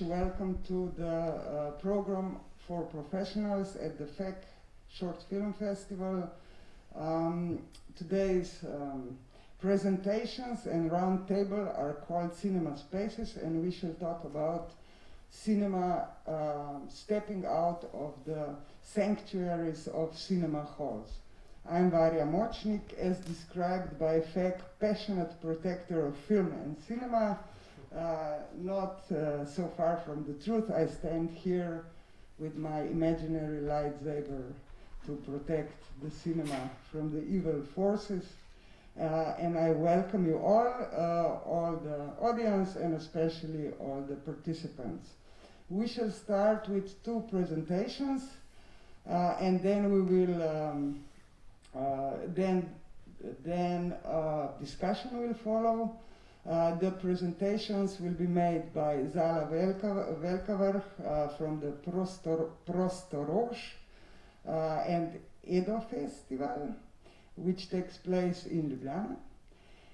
Welcome to the program for professionals at the FeKK Short Film Festival. Today's presentations and round table are called Cinema Spaces, and we shall talk about cinema stepping out of the sanctuaries of cinema halls. I'm Varja Močnik, as described by FeKK, passionate protector of film and cinema. Not so far from the truth. I stand here with my imaginary lightsaber to protect the cinema from the evil forces. And I welcome you all the audience, and especially all the participants. We shall start with two presentations, and then we will then discussion will follow. The presentations will be made by Zala Velkavrh from the Prostori and Edo Festival, which takes place in Ljubljana.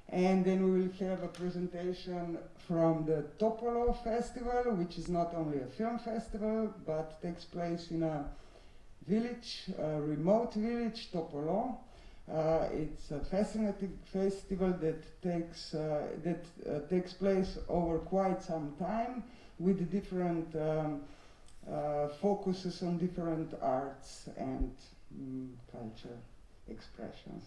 And then we will have a presentation from the Topolo Festival, which is not only a film festival, but takes place in a village, a remote village, Topolo. It's a fascinating festival that takes place over quite some time, with different focuses on different arts and culture expressions.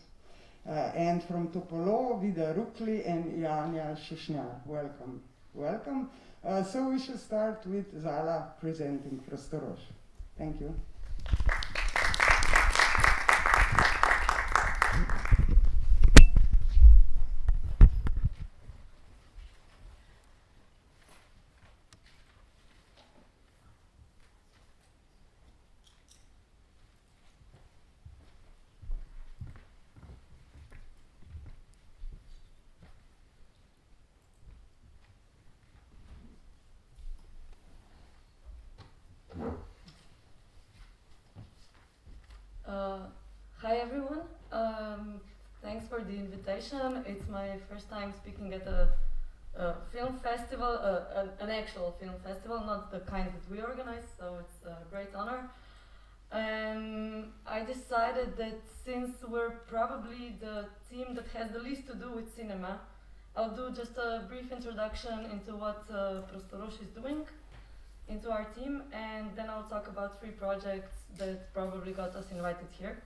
And from Topolo, Vida Rukli and Janja Šušnjar. Welcome, welcome. So we shall start with Zala presenting Prostori. Thank you. Hi everyone, thanks for the invitation. It's my first time speaking at a film festival, an actual film festival, not the kind that we organize, so it's a great honor. I decided that since we're probably the team that has the least to do with cinema, I'll do just a brief introduction into what Prostori is doing, into our team, and then I'll talk about 3 projects that probably got us invited here.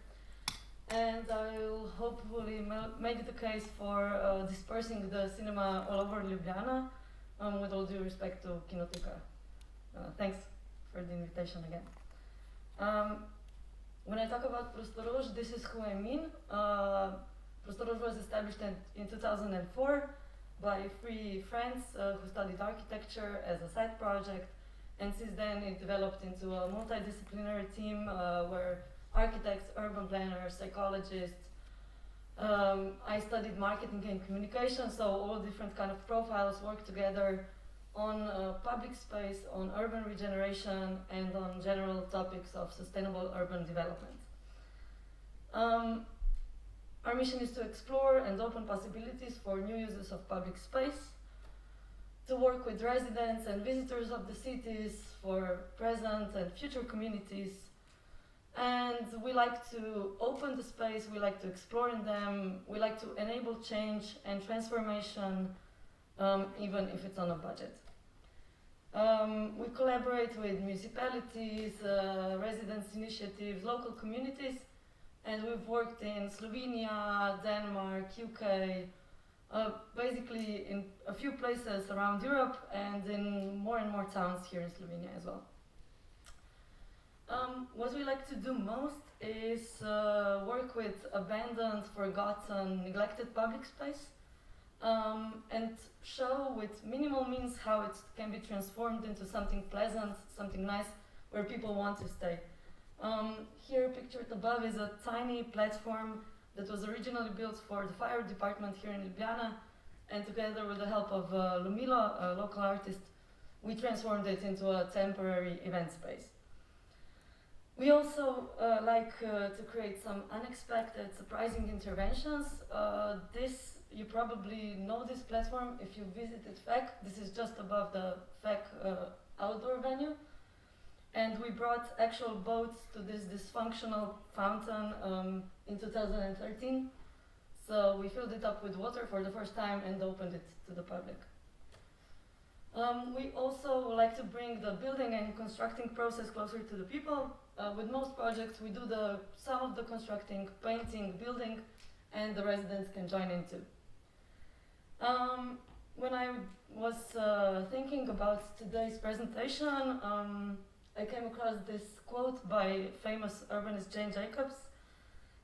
And I'll hopefully make the case for dispersing the cinema all over Ljubljana, with all due respect to Kino. Thanks for the invitation again. When I talk about Prostori, this is who I mean. Prostori was established in 2004 by 3 friends who studied architecture as a side project. And since then it developed into a multidisciplinary team where architects, urban planners, psychologists, I studied marketing and communication, so all different kind of profiles work together on public space, on urban regeneration, and on general topics of sustainable urban development. Our mission is to explore and open possibilities for new uses of public space, to work with residents and visitors of the cities for present and future communities. And we like to open the space, we like to explore in them, we like to enable change and transformation, even if it's on a budget. We collaborate with municipalities, residents' initiatives, local communities, and we've worked in Slovenia, Denmark, UK, basically in a few places around Europe and in more and more towns here in Slovenia as well. What we like to do most is work with abandoned, forgotten, neglected public space, and show with minimal means how it can be transformed into something pleasant, something nice, where people want to stay. Here pictured above is a tiny platform that was originally built for the fire department here in Ljubljana, and together with the help of Lumilo, a local artist, we transformed it into a temporary event space. We also like to create some unexpected, surprising interventions. You probably know this platform if you visited FeKK. This is just above the FeKK outdoor venue. And we brought actual boats to this dysfunctional fountain in 2013. So we filled it up with water for the first time and opened it to the public. We also like to bring the building and constructing process closer to the people. With most projects, we do some of the constructing, painting, building, and the residents can join in too. When I was thinking about today's presentation, I came across this quote by famous urbanist Jane Jacobs,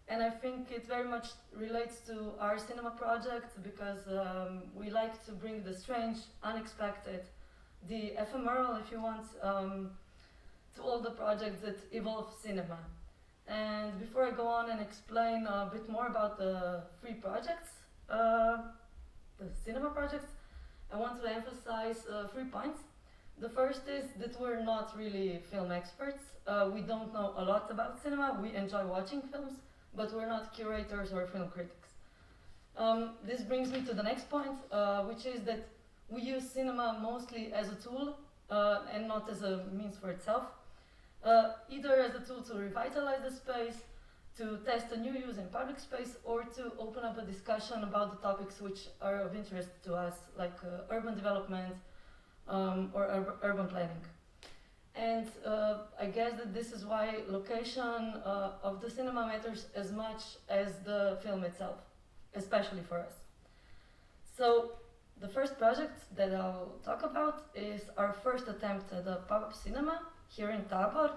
and I think it very much relates to our cinema project because we like to bring the strange, unexpected, the ephemeral, if you want, to all the projects that evolve cinema. And before I go on and explain a bit more about the three projects, the cinema projects, I want to emphasize 3 points. The first is that we're not really film experts. We don't know a lot about cinema. We enjoy watching films, but we're not curators or film critics. This brings me to the next point, which is that we use cinema mostly as a tool and not as a means for itself. Either as a tool to revitalize the space, to test a new use in public space, or to open up a discussion about the topics which are of interest to us, like urban development or urban planning. And I guess that this is why location of the cinema matters as much as the film itself, especially for us. So the first project that I'll talk about is our first attempt at a pop-up cinema here in Tabor.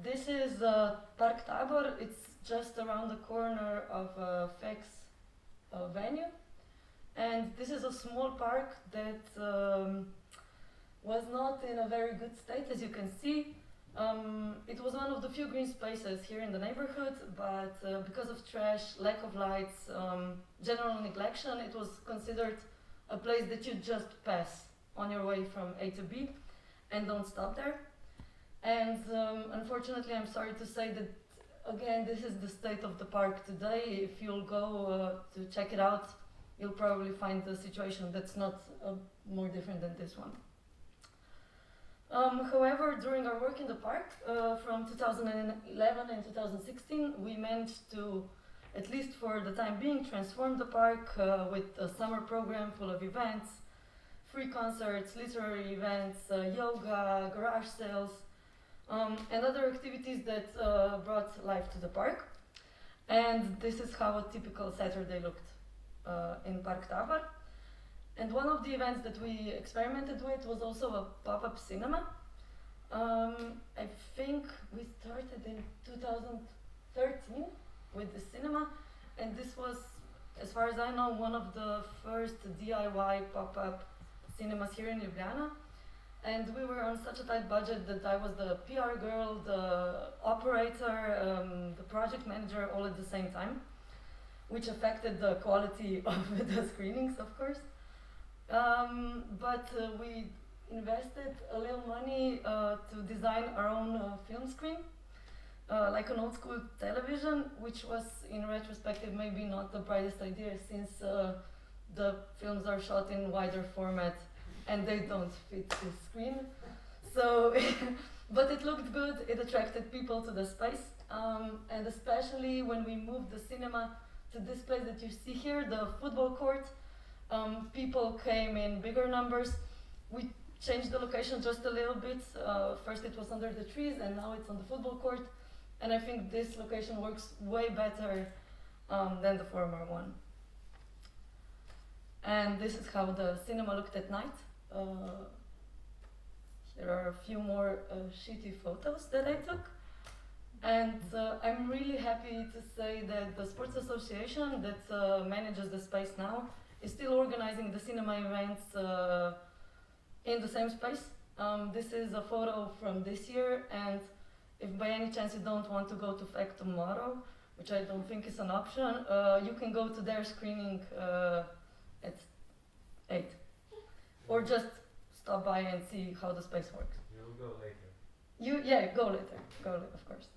This is Park Tabor. It's just around the corner of FeKK's venue. And this is a small park that was not in a very good state, as you can see. It was one of the few green spaces here in the neighborhood, but because of trash, lack of lights, general neglection, it was considered a place that you just pass on your way from A to B and don't stop there. And unfortunately, I'm sorry to say that, again, this is the state of the park today. If you'll go to check it out, you'll probably find a situation that's not more different than this one. However, during our work in the park, from 2011 and 2016, we managed to, at least for the time being, transform the park with a summer program full of events, free concerts, literary events, yoga, garage sales, and other activities that brought life to the park. And this is how a typical Saturday looked in Park Tabor. And one of the events that we experimented with was also a pop-up cinema. I think we started in 2013 with the cinema, and this was, as far as I know, one of the first DIY pop-up cinemas here in Ljubljana. And we were on such a tight budget that I was the PR girl, the operator, the project manager, all at the same time, which affected the quality of the screenings, of course. But we invested a little money to design our own film screen, like an old school television, which was, in retrospective, maybe not the brightest idea, since the films are shot in wider format and they don't fit the screen. So, but it looked good, it attracted people to the space, and especially when we moved the cinema to this place that you see here, the football court, people came in bigger numbers. We changed the location just a little bit. First it was under the trees and now it's on the football court. And I think this location works way better than the former one. And this is how the cinema looked at night. Here are a few more shitty photos that I took. And I'm really happy to say that the sports association that manages the space now is still organizing the cinema events in the same space. This is a photo from this year, and if by any chance you don't want to go to FeKK tomorrow, which I don't think is an option, you can go to their screening at 8. Or just stop by and see how the space works. You'll go later. Go later, of course.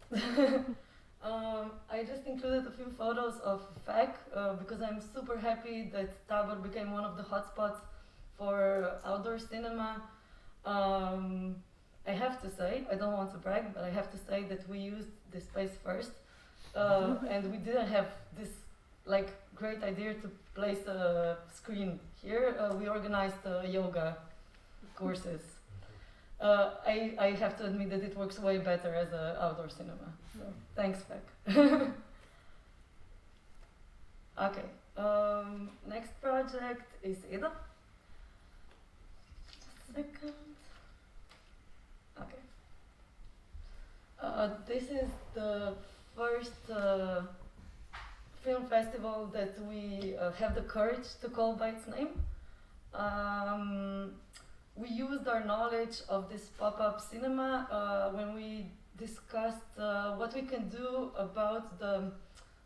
I just included a few photos of FeKK because I'm super happy that Tabor became one of the hotspots for outdoor cinema. I have to say, I don't want to brag, but I have to say that we used this space first, and we didn't have this like great idea to place a screen here. We organized yoga courses. I have to admit that it works way better as an outdoor cinema. So thanks, FeKK. Okay. Next project is Edo. Second. Okay. This is the first film festival that we have the courage to call by its name. We used our knowledge of this pop-up cinema when we discussed what we can do about the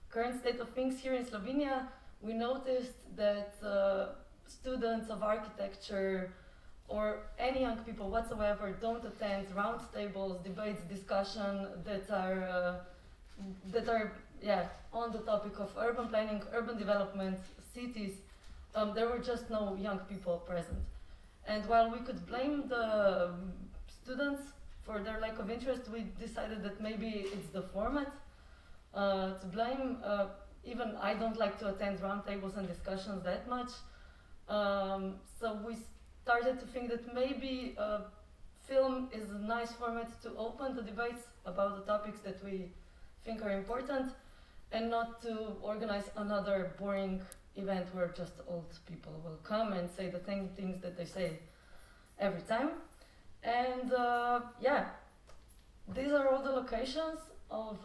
current state of things here in Slovenia. We noticed that students of architecture or any young people whatsoever don't attend roundtables, debates, discussion that are on the topic of urban planning, urban development, cities. There were just no young people present. And while we could blame the students for their lack of interest, we decided that maybe it's the format to blame. Even I don't like to attend roundtables and discussions that much. So we started to think that maybe film is a nice format to open the debates about the topics that we think are important, and not to organize another boring event where just old people will come and say the same things that they say every time. And yeah, these are all the locations of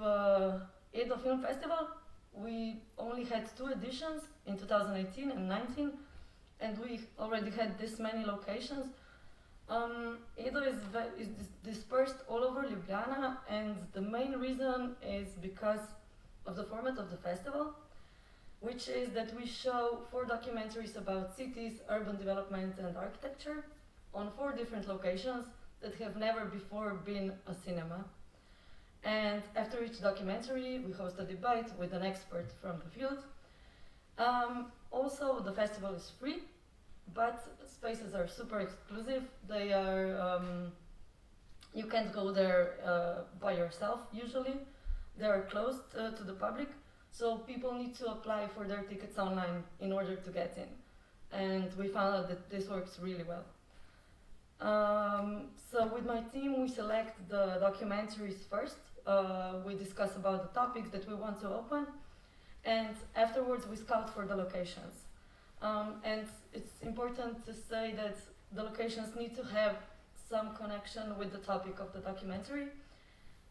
Edo Film Festival. We only had 2 editions in 2018 and 19, and we already had this many locations. Edo is dispersed all over Ljubljana, and the main reason is because of the format of the festival, which is that we show 4 documentaries about cities, urban development and architecture on 4 different locations that have never before been a cinema. And after each documentary, we host a debate with an expert from the field. Also, the festival is free, but spaces are super exclusive. They are, you can't go there by yourself usually. They are closed to the public, so people need to apply for their tickets online in order to get in. And we found out that this works really well. So with my team, we select the documentaries first. We discuss about the topics that we want to open, and afterwards we scout for the locations. And it's important to say that the locations need to have some connection with the topic of the documentary.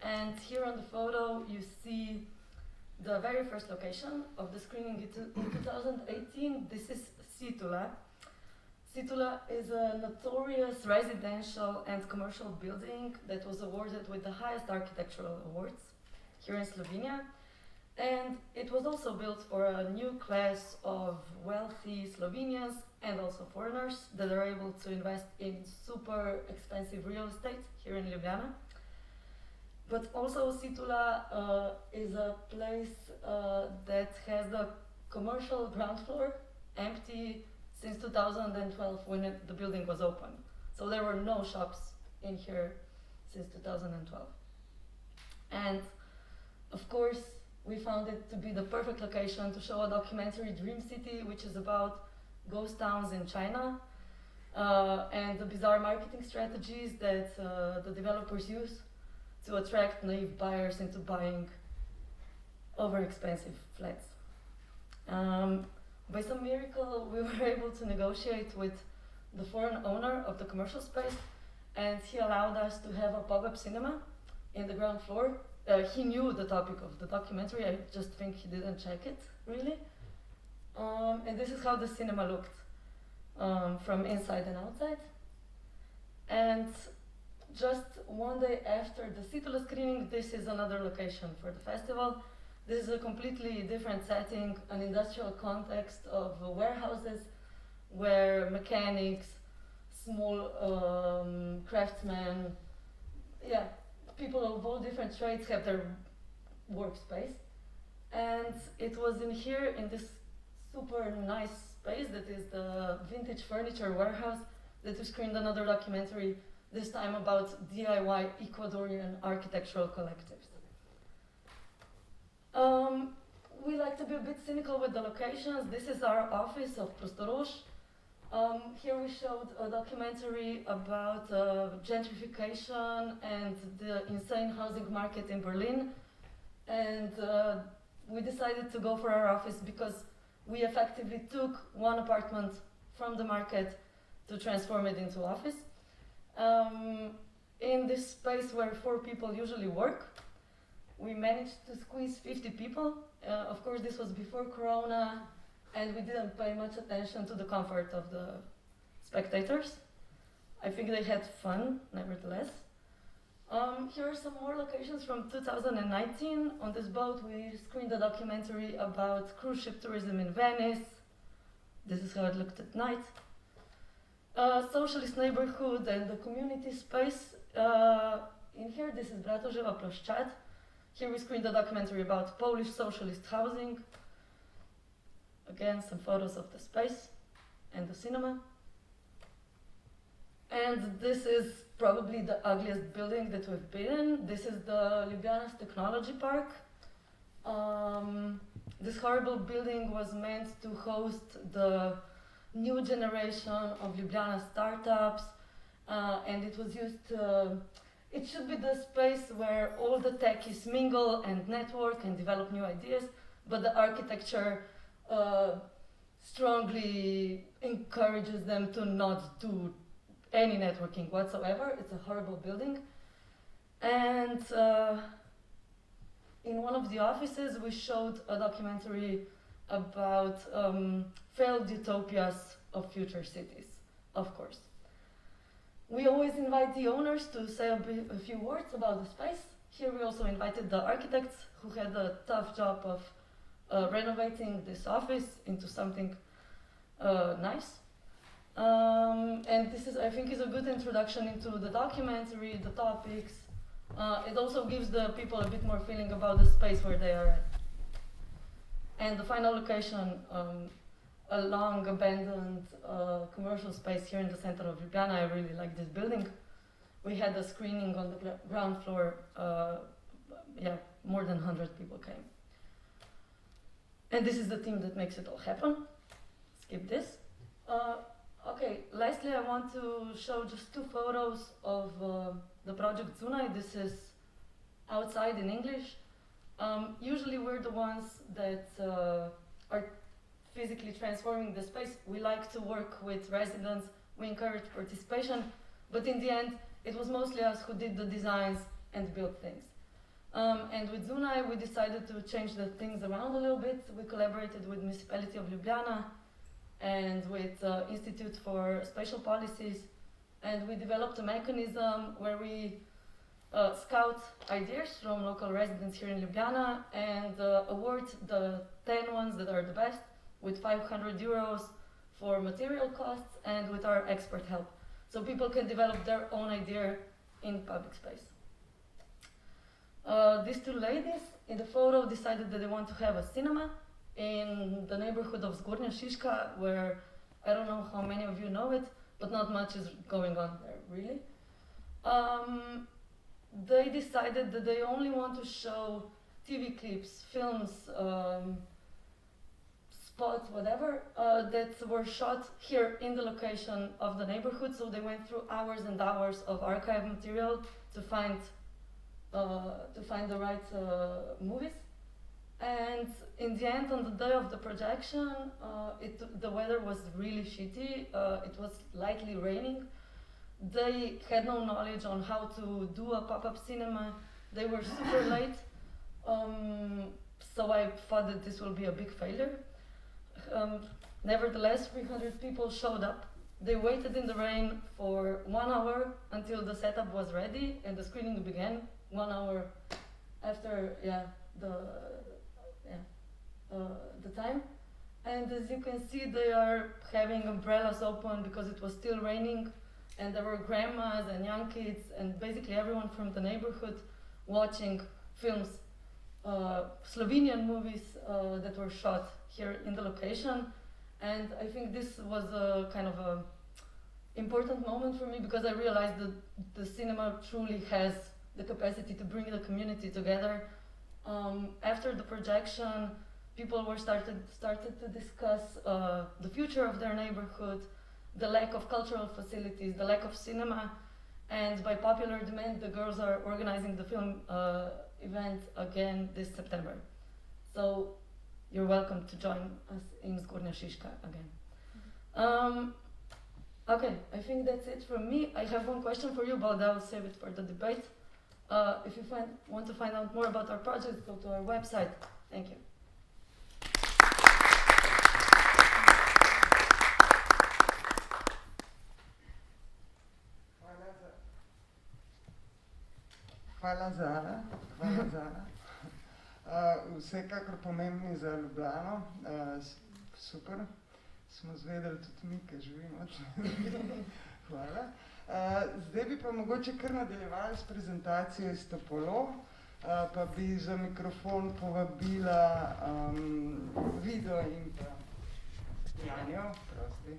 And here on the photo you see the very first location of the screening in 2018. This is Situla. Situla is a notorious residential and commercial building that was awarded with the highest architectural awards here in Slovenia. And it was also built for a new class of wealthy Slovenians and also foreigners that are able to invest in super expensive real estate here in Ljubljana. But also Situla is a place that has the commercial ground floor empty since 2012 when the building was open. So there were no shops in here since 2012. And of course, we found it to be the perfect location to show a documentary, Dream City, which is about ghost towns in China and the bizarre marketing strategies that the developers use to attract naive buyers into buying over-expensive flats. By some miracle, we were able to negotiate with the foreign owner of the commercial space, and he allowed us to have a pop-up cinema in the ground floor. He knew the topic of the documentary, I just think he didn't check it, really. And this is how the cinema looked from inside and outside. And just one day after the Situla screening, this is another location for the festival. This is a completely different setting, an industrial context of warehouses where mechanics, small craftsmen, people of all different trades have their workspace. And it was in here, in this super nice space that is the vintage furniture warehouse, that we screened another documentary this time about DIY Ecuadorian architectural collectives. We like to be a bit cynical with the locations. This is our office of Prostori. Here we showed a documentary about gentrification and the insane housing market in Berlin. And we decided to go for our office because we effectively took one apartment from the market to transform it into office. In this space where 4 people usually work, we managed to squeeze 50 people. Of course, this was before Corona, and we didn't pay much attention to the comfort of the spectators. I think they had fun, nevertheless. Here are some more locations from 2019. On this boat, we screened a documentary about cruise ship tourism in Venice. This is how it looked at night. Socialist neighborhood and the community space. In here, this is Bratoževa Ploščad. Here we screened a documentary about Polish socialist housing. Again, some photos of the space and the cinema. And this is probably the ugliest building that we've been in. This is the Ljubljana's Technology Park. This horrible building was meant to host the new generation of Ljubljana startups, and it was used to, it should be the space where all the techies mingle and network and develop new ideas, but the architecture strongly encourages them to not do any networking whatsoever. It's a horrible building. And in one of the offices, we showed a documentary about failed utopias of future cities, of course. We always invite the owners to say a few words about the space. Here we also invited the architects who had a tough job of renovating this office into something nice. And this is, I think, is a good introduction into the documentary, the topics. It also gives the people a bit more feeling about the space where they are at. And the final location, a long abandoned commercial space here in the center of Ljubljana. I really like this building. We had a screening on the ground floor. More than 100 people came. And this is the team that makes it all happen. Skip this. Okay, lastly, I want to show just 2 photos of the project Zunaj. This is outside in English. Usually we're the ones that are physically transforming the space. We like to work with residents, we encourage participation, but in the end, it was mostly us who did the designs and built things. And with Zunaj, we decided to change the things around a little bit. We collaborated with Municipality of Ljubljana and with Institute for Spatial Policies, and we developed a mechanism where we scout ideas from local residents here in Ljubljana and award the 10 ones that are the best with 500 euros for material costs and with our expert help. So people can develop their own idea in public space. These 2 ladies in the photo decided that they want to have a cinema in the neighborhood of Zgornja Šiška, where I don't know how many of you know it, but not much is going on there, really. They decided that they only want to show TV clips, films, spots, whatever, that were shot here in the location of the neighborhood. So they went through hours and hours of archive material to find the right movies. And in the end, on the day of the projection, the weather was really shitty. It was lightly raining. They had no knowledge on how to do a pop-up cinema. They were super late. So I thought that this will be a big failure. Nevertheless, 300 people showed up. They waited in the rain for 1 hour until the setup was ready and the screening began 1 hour after the time. And as you can see, they are having umbrellas open because it was still raining, and there were grandmas and young kids and basically everyone from the neighborhood watching films, Slovenian movies that were shot here in the location. And I think this was a kind of a important moment for me because I realized that the cinema truly has the capacity to bring the community together. After the projection, people were started to discuss the future of their neighborhood, the lack of cultural facilities, the lack of cinema, and by popular demand, the girls are organizing the film event again this September. So you're welcome to join us in Zgornja Šiška again. Okay, I think that's it from me. I have one question for you, but I'll save it for the debate. If you want to find out more about our project, go to our website. Thank you. Hvala Zara. Vsekakor pomembni za Ljubljano. Super. Smo zvedeli tudi mi, ki živimo tukaj. Hvala. Zdaj bi pa mogoče kar nadaljevali s prezentacijo iz Topolo, pa bi za mikrofon povabila Vido in pa Janjo, prosti,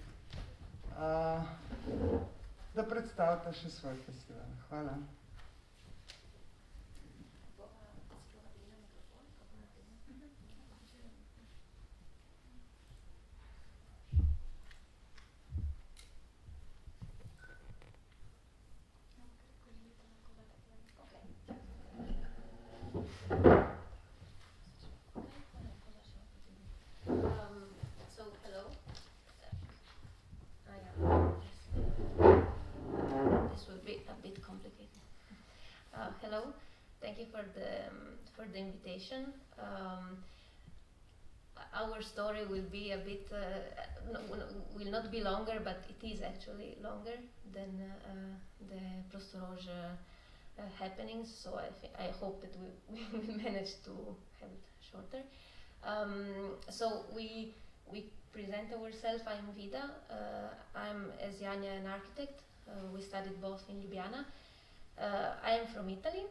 da predstavita še svoj festival. Hvala. Hello, thank you for the invitation. Our story will be a bit, will not be longer, but it is actually longer than the Prostori happenings, so I hope that we will manage to have it shorter. So we present ourselves. I'm Vida. I'm, as Janja, an architect. We studied both in Ljubljana. I am from Italy.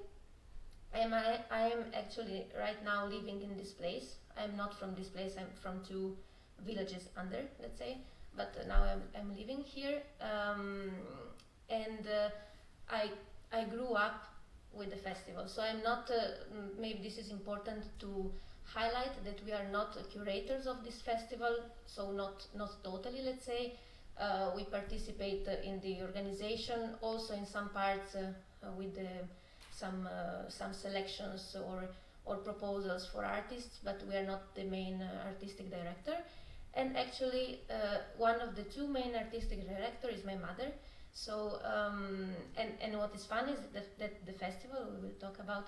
I am actually right now living in this place. I'm not from this place. I'm from 2 villages under, let's say. But now I'm living here, and I grew up with the festival. So I'm not. Maybe this is important to highlight that we are not curators of this festival. So not totally, let's say. We participate in the organization, also in some parts with some selections or proposals for artists, but we are not the main artistic director. And actually, one of the 2 main artistic directors is my mother. So, and what is fun is that the festival we will talk about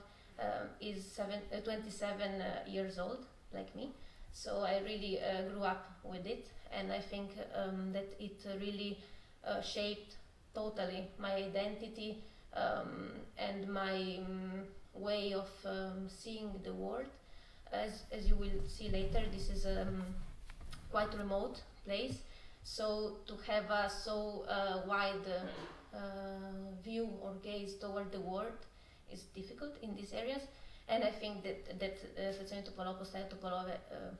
is 27 years old, like me. So I really grew up with it, and I think that it really shaped totally my identity and my way of seeing the world. As you will see later, this is a quite remote place, so to have a so wide view or gaze toward the world is difficult in these areas, and I think that Selezione Topolo, Postaja Topolove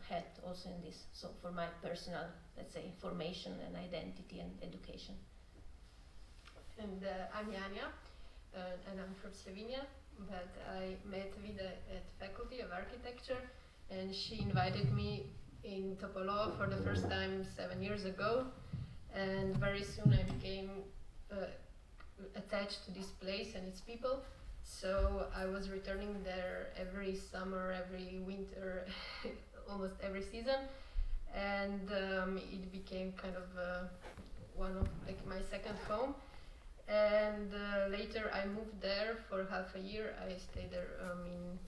had also in this, so for my personal, let's say, formation and identity and education. And I'm Janja, and I'm from Slovenia, but I met Vida at Faculty of Architecture, and she invited me in Topolo for the first time 7 years ago, and very soon I became attached to this place and its people. So I was returning there every summer, every winter, almost every season, and it became kind of one of like my second home. And later I moved there for half a year. I stayed there in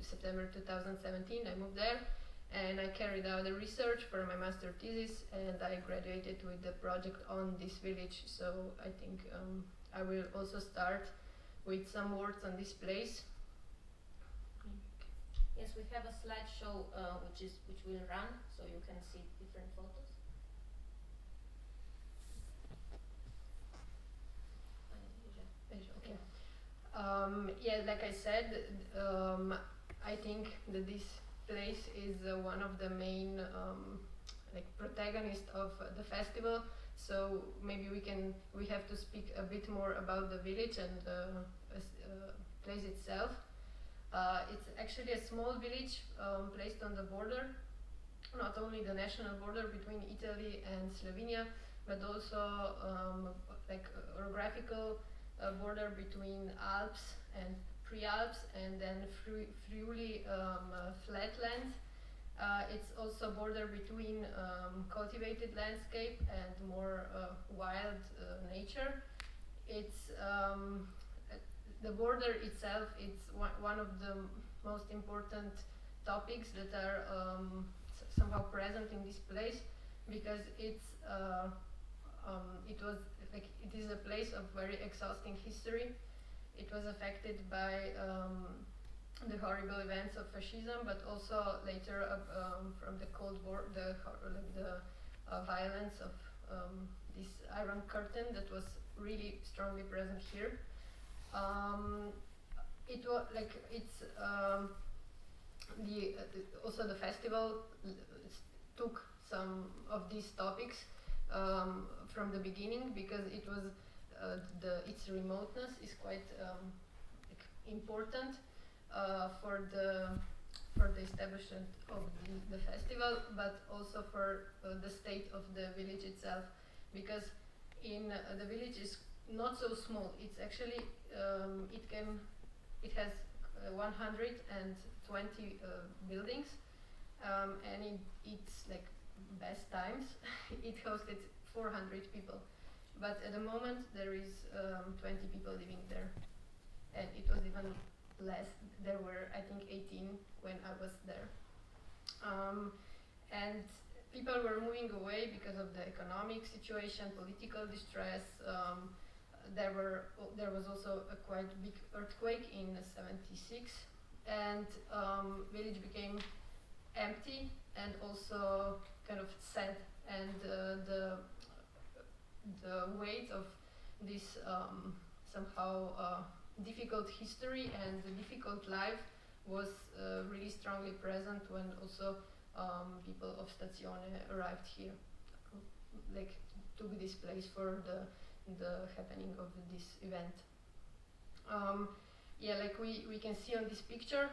September 2017. I moved there, and I carried out the research for my master thesis, and I graduated with the project on this village. So I think I will also start with some words on this place. Yes, we have a slideshow which will run, so you can see different photos. Okay. Yeah, like I said, I think that this place is one of the main like protagonists of the festival. So maybe we have to speak a bit more about the village and the place itself. It's actually a small village placed on the border, not only the national border between Italy and Slovenia, but also like a geographical border between Alps and pre-Alps, and then Friuli flatlands. It's also border between cultivated landscape and more wild nature. It's the border itself. It's one of the most important topics that are somehow present in this place, because it is a place of very exhausting history. It was affected by the horrible events of fascism, but also later from the Cold War, the violence of this Iron Curtain that was really strongly present here. It was like it's also the festival took some of these topics from the beginning, because it was its remoteness is quite like important for the establishment of the festival, but also for the state of the village itself, because the village is not so small. It's actually it has 120 buildings, and in its like best times it hosted 400 people, but at the moment there is 20 people living there, and it was even less. There were, I think, 18 when I was there, and people were moving away because of the economic situation, political distress. There was also a quite big earthquake in '76, and village became empty and also kind of sad, and the weight of this somehow difficult history and the difficult life was really strongly present when also people of Stazione arrived here, like took this place for the happening of this event. Yeah, like we can see on this picture,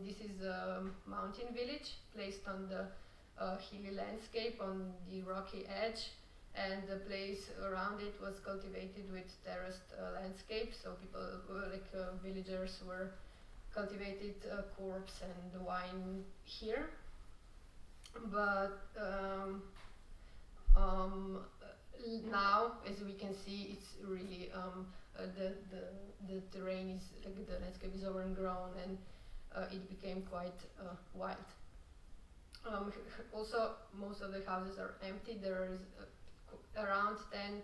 this is a mountain village placed on the hilly landscape on the rocky edge, and the place around it was cultivated with terraced landscape, so people villagers were cultivated crops and wine here. But now, as we can see, it's really the terrain is like the landscape is overgrown, and it became quite wild. Also, most of the houses are empty. There is around 10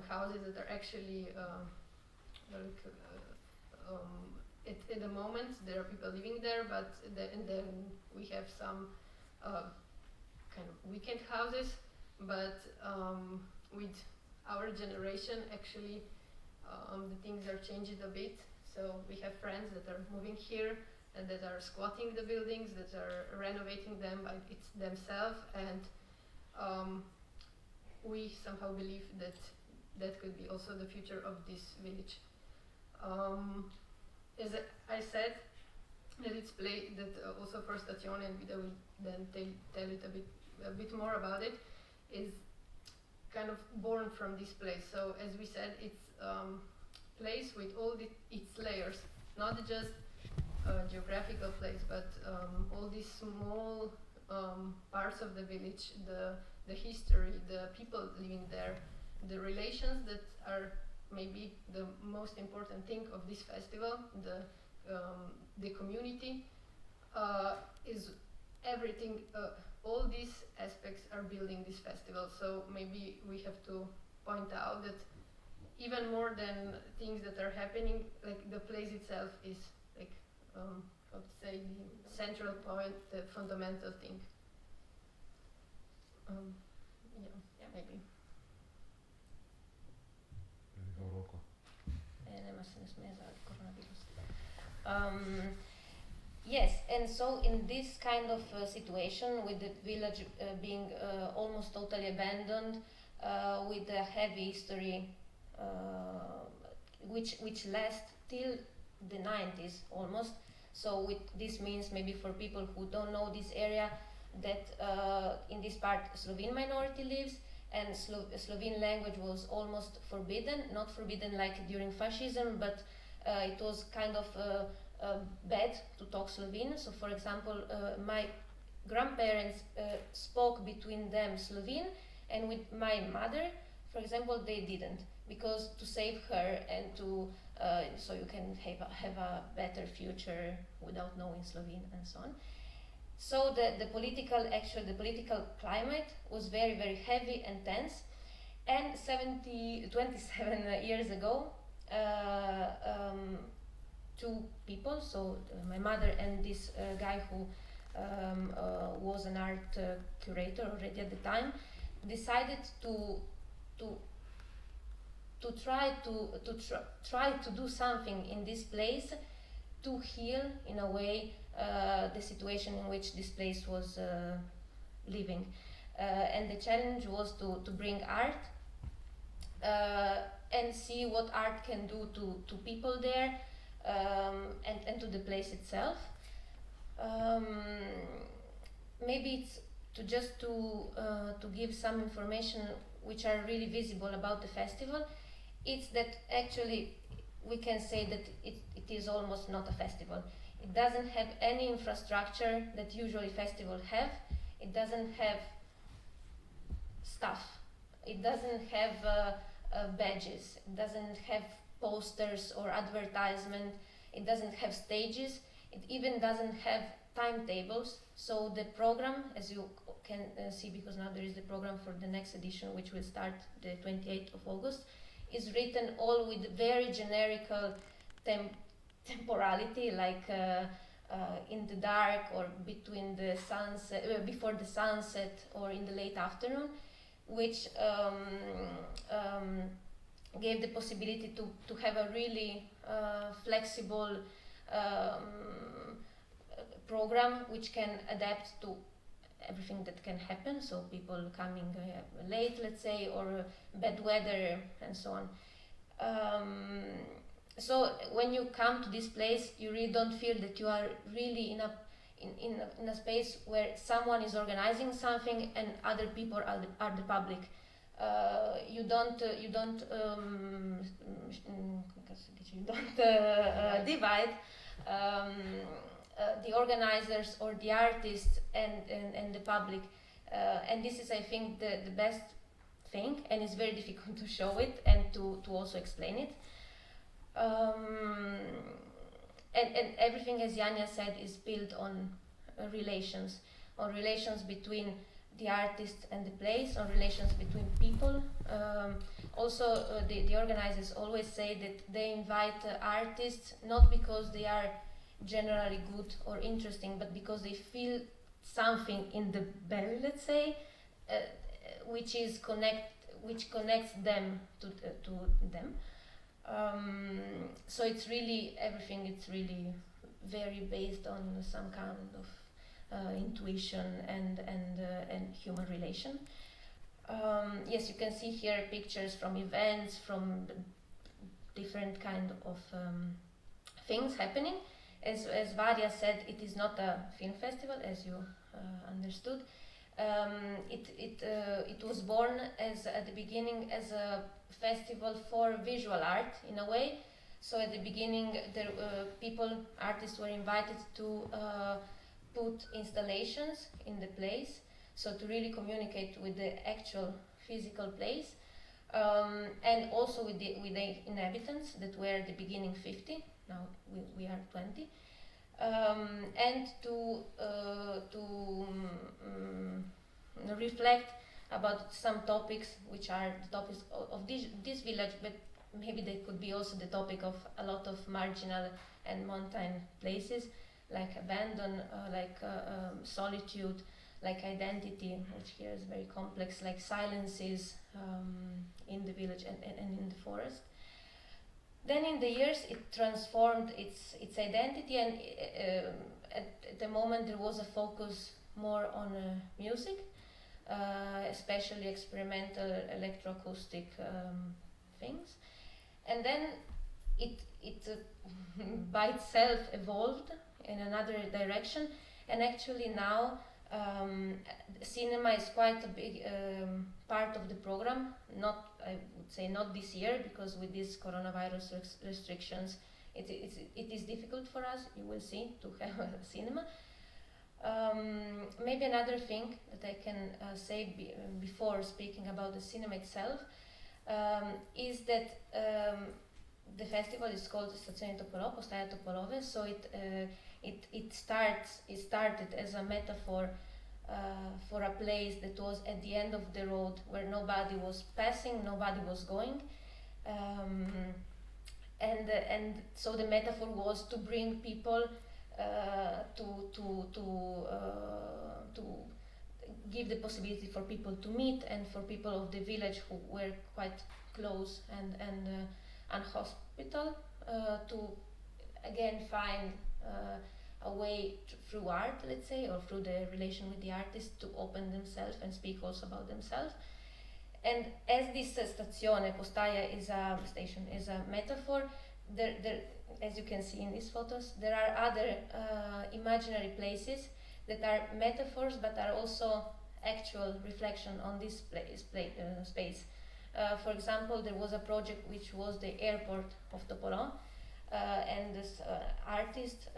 houses that are actually at the moment there are people living there, but and then we have some kind of weekend houses. But with our generation, actually, the things are changed a bit. So we have friends that are moving here and that are squatting the buildings, that are renovating them by themselves, and we somehow believe that that could be also the future of this village. As I said, that it's that also for Stazione, and Vida will then tell it a bit more about it, is kind of born from this place. So as we said, it's place with all its layers, not just a geographical place, but all these small parts of the village, the history, the people living there, the relations that are maybe the most important thing of this festival, the community, is everything. All these aspects are building this festival. So maybe we have to point out that even more than things that are happening, like the place itself is like, how to say, the central point, the fundamental thing. Yeah, maybe. Yes, and so in this kind of situation, with the village being almost totally abandoned, with a heavy history, which lasts till the 90s almost. So this means maybe for people who don't know this area, that in this part Slovene minority lives, and Slovene language was almost forbidden, not forbidden like during fascism, but it was kind of bad to talk Slovene. So for example, my grandparents spoke between them Slovene, and with my mother, for example, they didn't, because to save her and to so you can have a better future without knowing Slovene and so on. So the political climate was very, very heavy and tense. And 27 years ago, two people, so my mother and this guy who was an art curator already at the time, decided to try to do something in this place to heal, in a way, the situation in which this place was living. And the challenge was to bring art and see what art can do to people there, and to the place itself. Maybe it's to give some information which are really visible about the festival. It's that actually we can say that it is almost not a festival. It doesn't have any infrastructure that usually festivals have. It doesn't have stuff. It doesn't have badges. It doesn't have posters or advertisement. It doesn't have stages. It even doesn't have timetables. So the program, as you can see, because now there is the program for the next edition, which will start the 28th of August, is written all with very generical temporality, like in the dark, or between the sunset, before the sunset, or in the late afternoon, which gave the possibility to have a really flexible program which can adapt to everything that can happen, so people coming late, let's say, or bad weather and so on. So when you come to this place, you really don't feel that you are really in a space where someone is organizing something and other people are the public. You don't divide the organizers or the artists and the public, and this is, I think, the best thing, and it's very difficult to show it and to also explain it. And everything, as Janja said, is built on relations between the artist and the place, on relations between people. Also, the organizers always say that they invite artists not because they are generally good or interesting, but because they feel something in the belly, let's say, which connects them to them. So it's really everything. It's really very based on some kind of intuition and human relation. Yes, you can see here pictures from events, from different kind of things happening. As Varja said, it is not a film festival, as you understood. It was born at the beginning as a festival for visual art, in a way. So at the beginning, artists were invited to put installations in the place, so to really communicate with the actual physical place, and also with the inhabitants that were at the beginning 50. Now we are 20, and to reflect about some topics which are the topics of this village, but maybe they could be also the topic of a lot of marginal and mountain places, like abandon, like solitude, like identity, which here is very complex, like silences in the village and in the forest. Then in the years it transformed its identity, and at the moment there was a focus more on music. especially experimental electroacoustic things. And then it by itself evolved in another direction, and actually now cinema is quite a big part of the program. Not, I would say, not this year, because with these coronavirus restrictions, it is difficult for us, you will see, to have a cinema. Maybe another thing that I can say before speaking about the cinema itself is that the festival is called Stazione Topolò, Postaja Topolove, so it started as a metaphor for a place that was at the end of the road, where nobody was passing, nobody was going, and so the metaphor was to bring people to give the possibility for people to meet, and for people of the village who were quite close and unhospitable to again find a way through art, let's say, or through the relation with the artist, to open themselves and speak also about themselves. And as this stazione, postaja, is a station, is a metaphor, there, as you can see in these photos, there are other imaginary places that are metaphors but are also actual reflection on this space. For example, there was a project which was the airport of Topolò, and this artist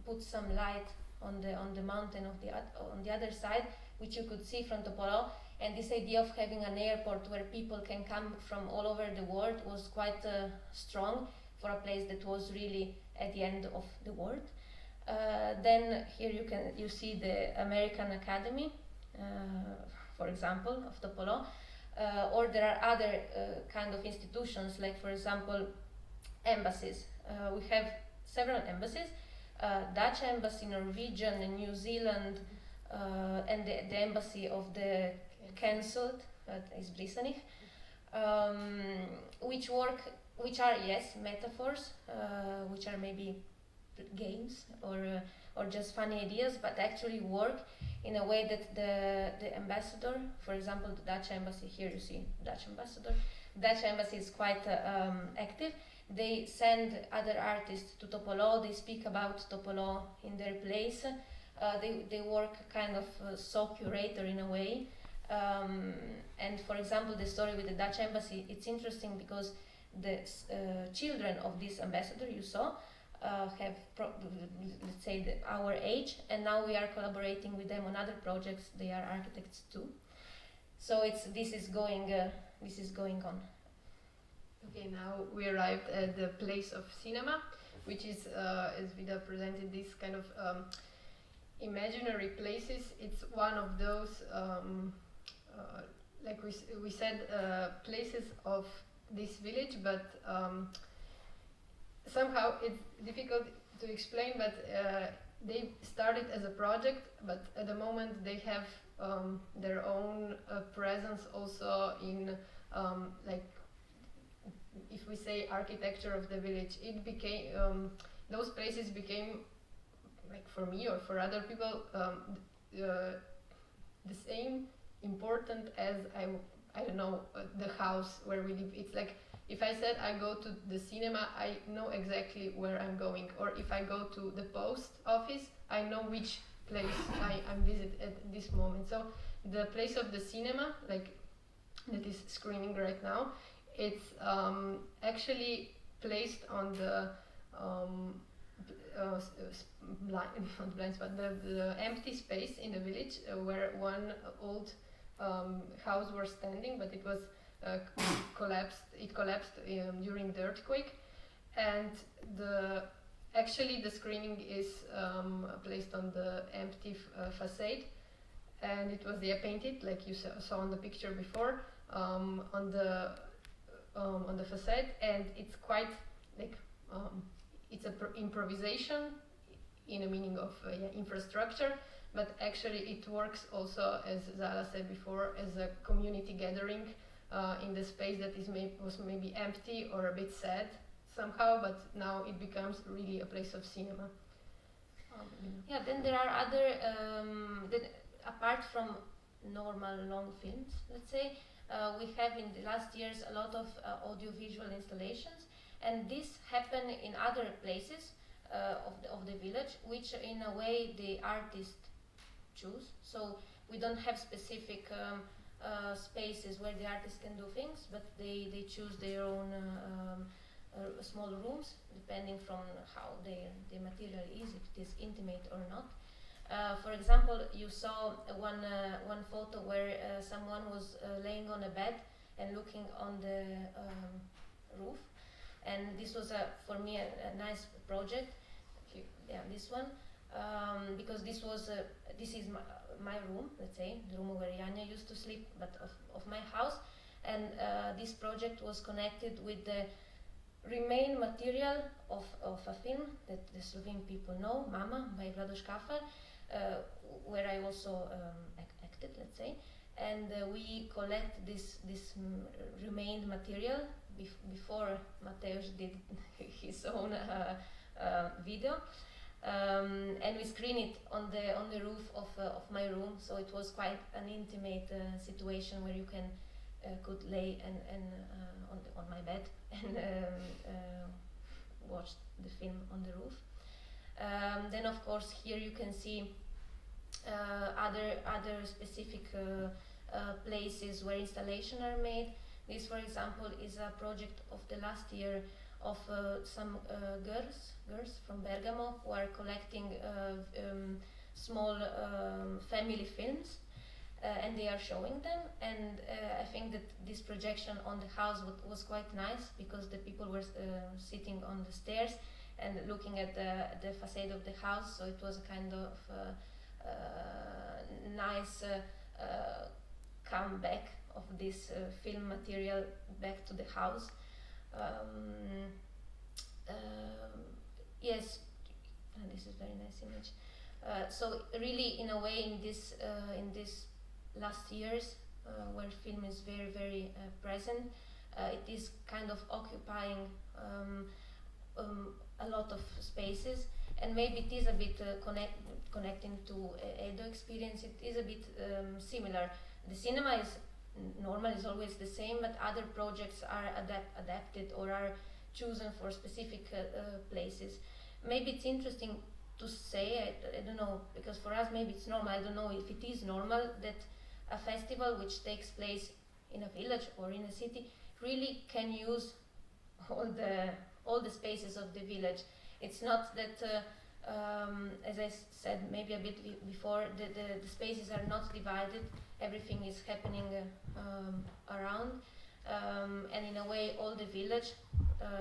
put some light on the mountain on the other side, which you could see from Topolò. And this idea of having an airport where people can come from all over the world was quite strong for a place that was really at the end of the world. Then here you see the American Academy, for example, of Topolò, or there are other kind of institutions, like for example embassies. We have several embassies, Dutch embassy, Norwegian, and New Zealand, and the embassy of the cancelled, izbrisanih, which are, yes, metaphors, which are maybe games or just funny ideas, but actually work in a way that the ambassador, for example, the Dutch embassy, here you see Dutch ambassador. Dutch embassy is quite active. They send other artists to Topolò, they speak about Topolò in their place, they work kind of so-curator in a way. And for example, the story with the Dutch embassy, it's interesting because the children of this ambassador you saw have, let's say, our age, and now we are collaborating with them on other projects. They are architects too. So this is going on. Okay, now we arrived at the place of cinema, which is, as Vida presented, this kind of imaginary places. It's one of those, like we said, places of this village, but somehow it's difficult to explain, but they started as a project, but at the moment they have their own presence also in, like, if we say architecture of the village, it became, those places became, like for me or for other people, the same important as, I don't know, the house where we live. It's like, if I said I go to the cinema, I know exactly where I'm going. Or if I go to the post office, I know which place I'm visit at this moment. So the place of the cinema, like that is screening right now, it's actually placed on the not blind spot, the empty space in the village where one old house was standing, but it was collapsed. It collapsed during the earthquake, and actually the screening is placed on the empty facade, and it was painted like you saw on the picture before on the facade, and it's quite like it's a improvisation in a meaning of infrastructure, but actually it works also, as Zala said before, as a community gathering in the space that was maybe empty or a bit sad somehow, but now it becomes really a place of cinema. Yeah, then there are other, apart from normal long films, let's say. We have in the last years a lot of audiovisual installations, and this happen in other places of the village, which in a way the artist choose. So we don't have specific spaces where the artist can do things, but they choose their own small rooms, depending from how the material is, if it is intimate or not. For example, you saw one photo where someone was laying on a bed and looking on the roof, and this was for me a nice project. This one, because this is my room, let's say, the room where Janja used to sleep, but of my house, and this project was connected with the remain material of a film that the Slovene people know, Mama by Vlado Škafar, where I also acted, let's say, and we collect this remained material before Mateusz did his own video, and we screen it on the roof of my room. So it was quite an intimate situation where you could lay and on my bed and watch the film on the roof. Then of course here you can see other specific places where installations are made. This, for example, is a project of the last year of some girls from Bergamo who are collecting small family films, and they are showing them. And I think that this projection on the house was quite nice, because the people were sitting on the stairs and looking at the facade of the house, so it was a kind of nice comeback of this film material back to the house. Yes, this is very nice image. So really, in a way, in this last years, where film is very, very present, it is kind of occupying a lot of spaces, and maybe it is a bit connecting to Edo experience. It is a bit similar. The cinema is normal, is always the same, but other projects are adapted or are chosen for specific places. Maybe it's interesting to say, I don't know, because for us maybe it's normal. I don't know if it is normal that a festival which takes place in a village or in a city really can use all the spaces of the village. It's not that, as I said maybe a bit before, the spaces are not divided. Everything is happening around, and in a way all the village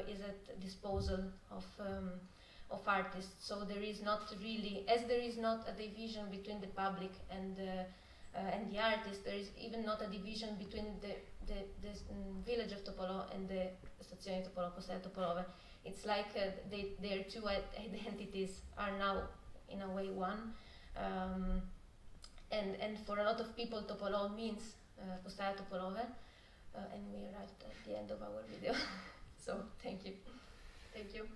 is at disposal of artists. So there is not really, as there is not a division between the public and the artist, there is even not a division between the village of Topolo and the Stazione Topolo, Postaja Topolove. It's like their two identities are now in a way one. And for a lot of people, Topolo means Postaja Topolove, and we arrived at the end of our video. So thank you. Thank you.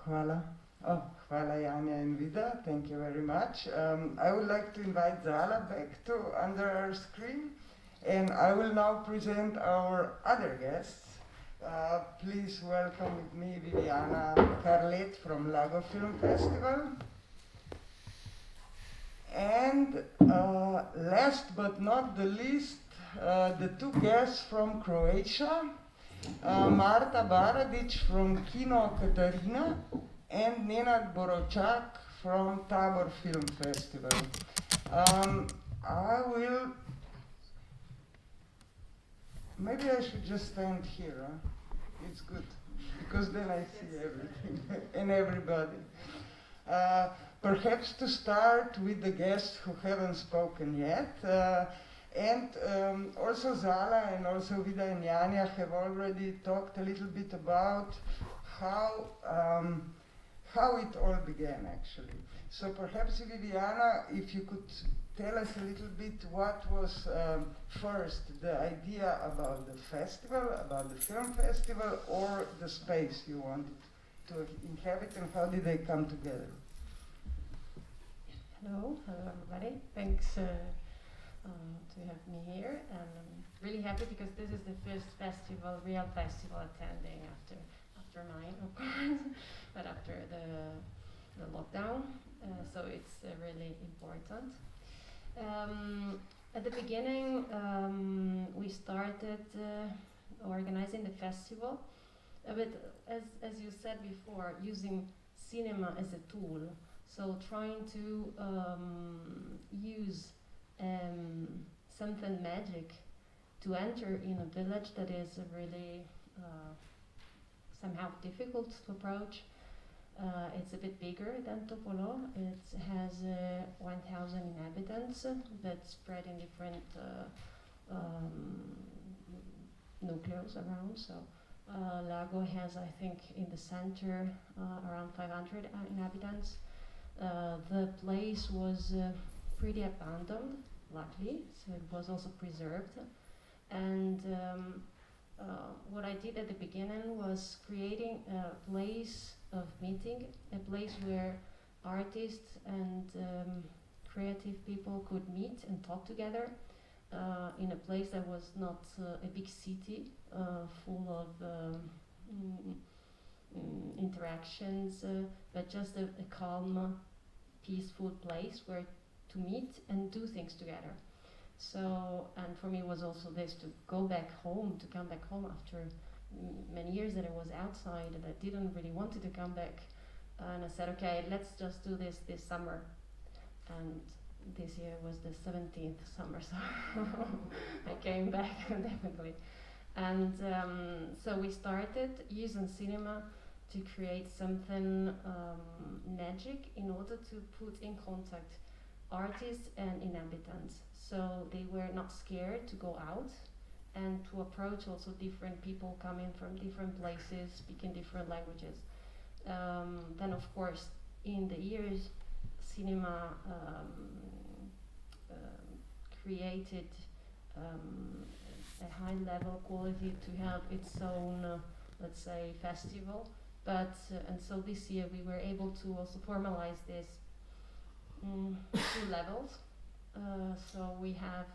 Hvala. Hvala Janja and Vida, thank you very much. I would like to invite Zala back to under our screen, and I will now present our other guests. Please welcome with me Viviana Carlet from Lago Film Festival. And last but not the least, the two guests from Croatia, Marta Baradic from Kino Katarina and Nenad Boročak from Tabor Film Festival. Maybe I should just stand here, huh? It's good, because then I see everything and everybody. Perhaps to start with the guests who haven't spoken yet, and also Zala and also Vida and Janja have already talked a little bit about how it all began, actually. So perhaps, Viviana, if you could tell us a little bit what was first, the idea about the festival, about the film festival, or the space you wanted to inhabit, and how did they come together? Hello everybody. Thanks to have me here, and I'm really happy because this is the first festival, real festival attending after mine, of course, but after the lockdown. So it's really important. At the beginning, we started organizing the festival, but as you said before, using cinema as a tool. So trying to use something magic to enter in a village that is really somehow difficult to approach. It's a bit bigger than Topolo. It has 1,000 inhabitants that spread in different nucleos around. So Lago has, I think, in the center around 500 inhabitants. The place was pretty abandoned, luckily, so it was also preserved. And what I did at the beginning was creating a place of meeting, a place where artists and creative people could meet and talk together in a place that was not a big city full of interactions, but just a calm, peaceful place where to meet and do things together. So, and for me it was also this, to go back home, to come back home after many years that I was outside and I didn't really wanted to come back. And I said, okay, let's just do this summer. And this year was the 17th summer, so I came back definitely. And so we started using cinema to create something magic in order to put in contact artists and inhabitants. So they were not scared to go out and to approach also different people coming from different places, speaking different languages. Then of course, in the years, cinema created a high level quality to have its own, let's say, festival. But and so this year we were able to also formalize this two levels. So we have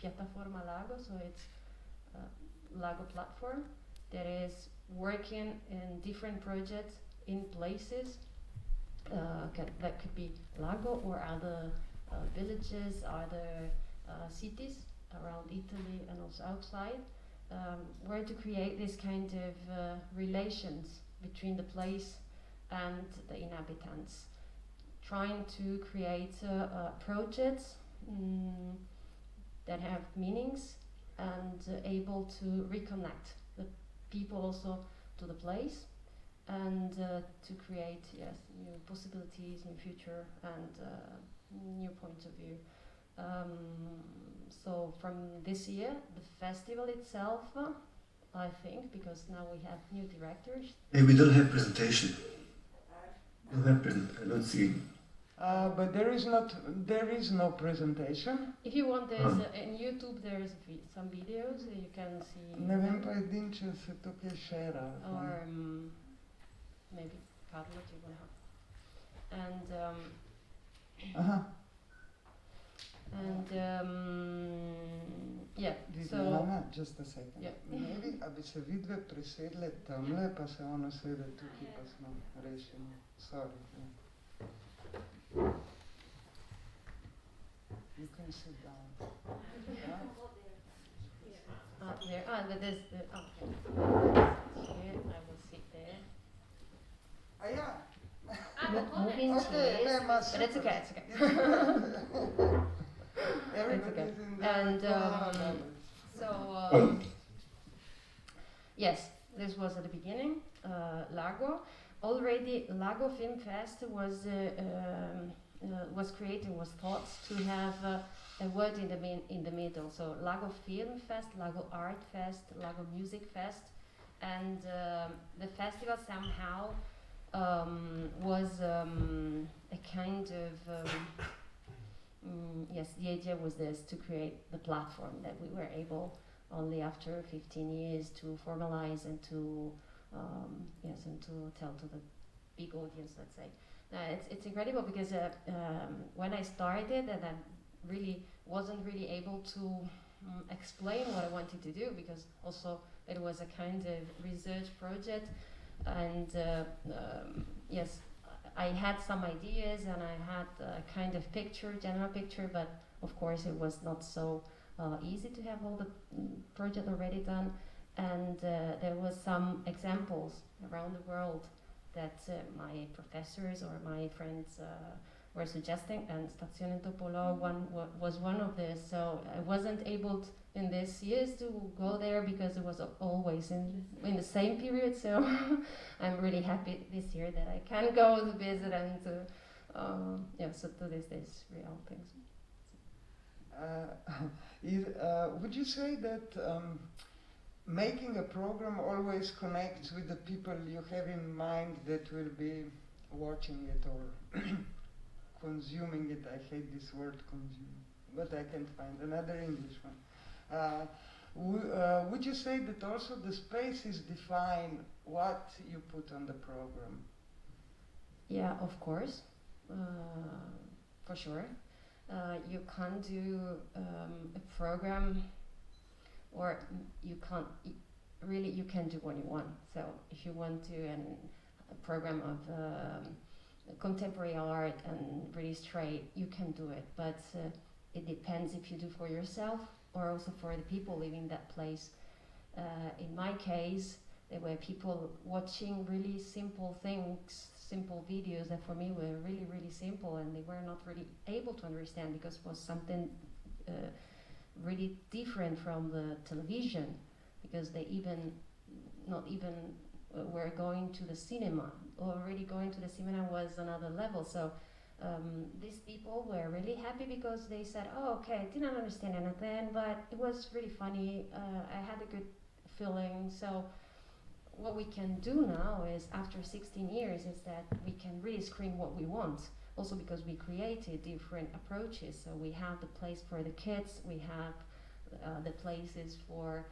Piattaforma Lago, so it's Lago platform that is working in different projects in places that could be Lago or other villages, other cities around Italy and also outside, where to create this kind of relations between the place and the inhabitants, trying to create projects that have meanings and able to reconnect the people also to the place, and to create new possibilities, new future, and new points of view. So from this year, the festival itself, I think, because now we have new directors. Hey, we don't have presentation. I don't see. But there is no presentation. If you want, there's in YouTube there's some videos you can see. Ne vem pa edin, če se to kaj share. Or maybe Carlo, you will have. And yeah. Viviana, just a second. Yeah. Maybe, a bi se vidve presedle tamle, pa se ona sede tukaj, pa smo rešeni. Sorry. You can sit down. There. But there's the. Here, I will sit there. Yeah. Moving Okay, chairs, but it's okay. It's okay. Everybody's in the And corner. so yes, this was at the beginning. Lago. Already, Lago Film Fest was created, was thought to have a word in the middle. So Lago Film Fest, Lago Art Fest, Lago Music Fest, and the festival somehow was a kind of yes, the idea was this, to create the platform that we were able only after 15 years to formalize and to yes, and to tell to the big audience, let's say. It's incredible because when I started, and I really wasn't really able to explain what I wanted to do, because also it was a kind of research project, and yes, I had some ideas and I had a kind of picture, general picture, but of course it was not so easy to have all the project already done, and there was some examples around the world that my professors or my friends were suggesting, and Stazione Topolo was one of this. So I wasn't able in these years to go there because it was always in the same period. So I'm really happy this year that I can go to visit and to yeah, so to these real things. Would you say that making a program always connects with the people you have in mind that will be watching it or consuming it? I hate this word consume, but I can find another English one. Would you say that also the spaces define what you put on the program? Yeah, of course, for sure. You can't do a program, or you can't really, you can do what you want. So if you want to a program of contemporary art and really straight, you can do it, but it depends if you do for yourself or also for the people living that place. In my case, there were people watching really simple things, simple videos that for me were really, really simple, and they were not really able to understand because it was something really different from the television, because they not even were going to the cinema. Already going to the cinema was another level. So these people were really happy because they said, oh, okay, I didn't understand anything, but it was really funny. I had a good feeling. So what we can do now is, after 16 years, is that we can really screen what we want. Also because we created different approaches. So we have the place for the kids, we have the places for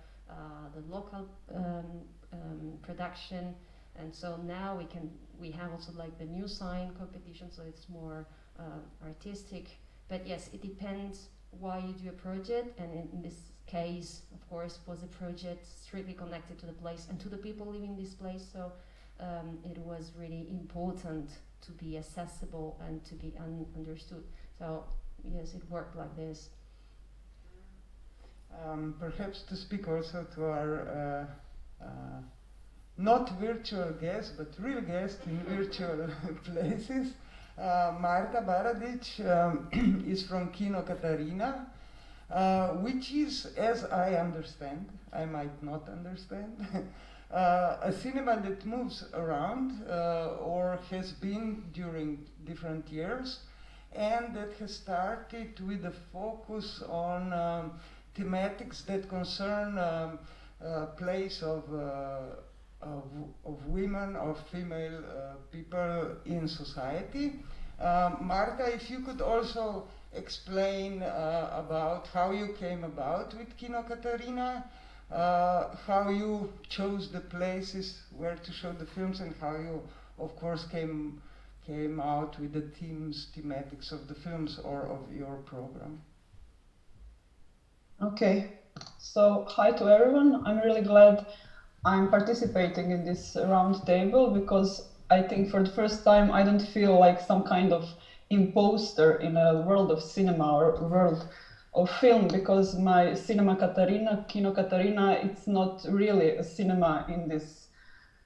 the local production, and so now we have also like the new sign competition, so it's more artistic. But yes, it depends why you do a project, and in this case, of course, was a project strictly connected to the place and to the people living in this place. So it was really important to be accessible and to be understood. So yes, it worked like this. Perhaps to speak also to our not virtual guests, but real guests in virtual places. Marta Baradic is from Kino Katarina, which is, as I understand, I might not understand, a cinema that moves around or has been during different years, and that has started with a focus on thematics that concern place of women, of female people in society. Marta, if you could also explain about how you came about with Kino Katarina, how you chose the places where to show the films, and how you, of course, came out with the thematics of the films or of your program. Okay, so hi to everyone. I'm really glad I'm participating in this round table, because I think for the first time I don't feel like some kind of imposter in a world of cinema or world of film, because my Cinema Katarina, Kino Katarina, it's not really a cinema in this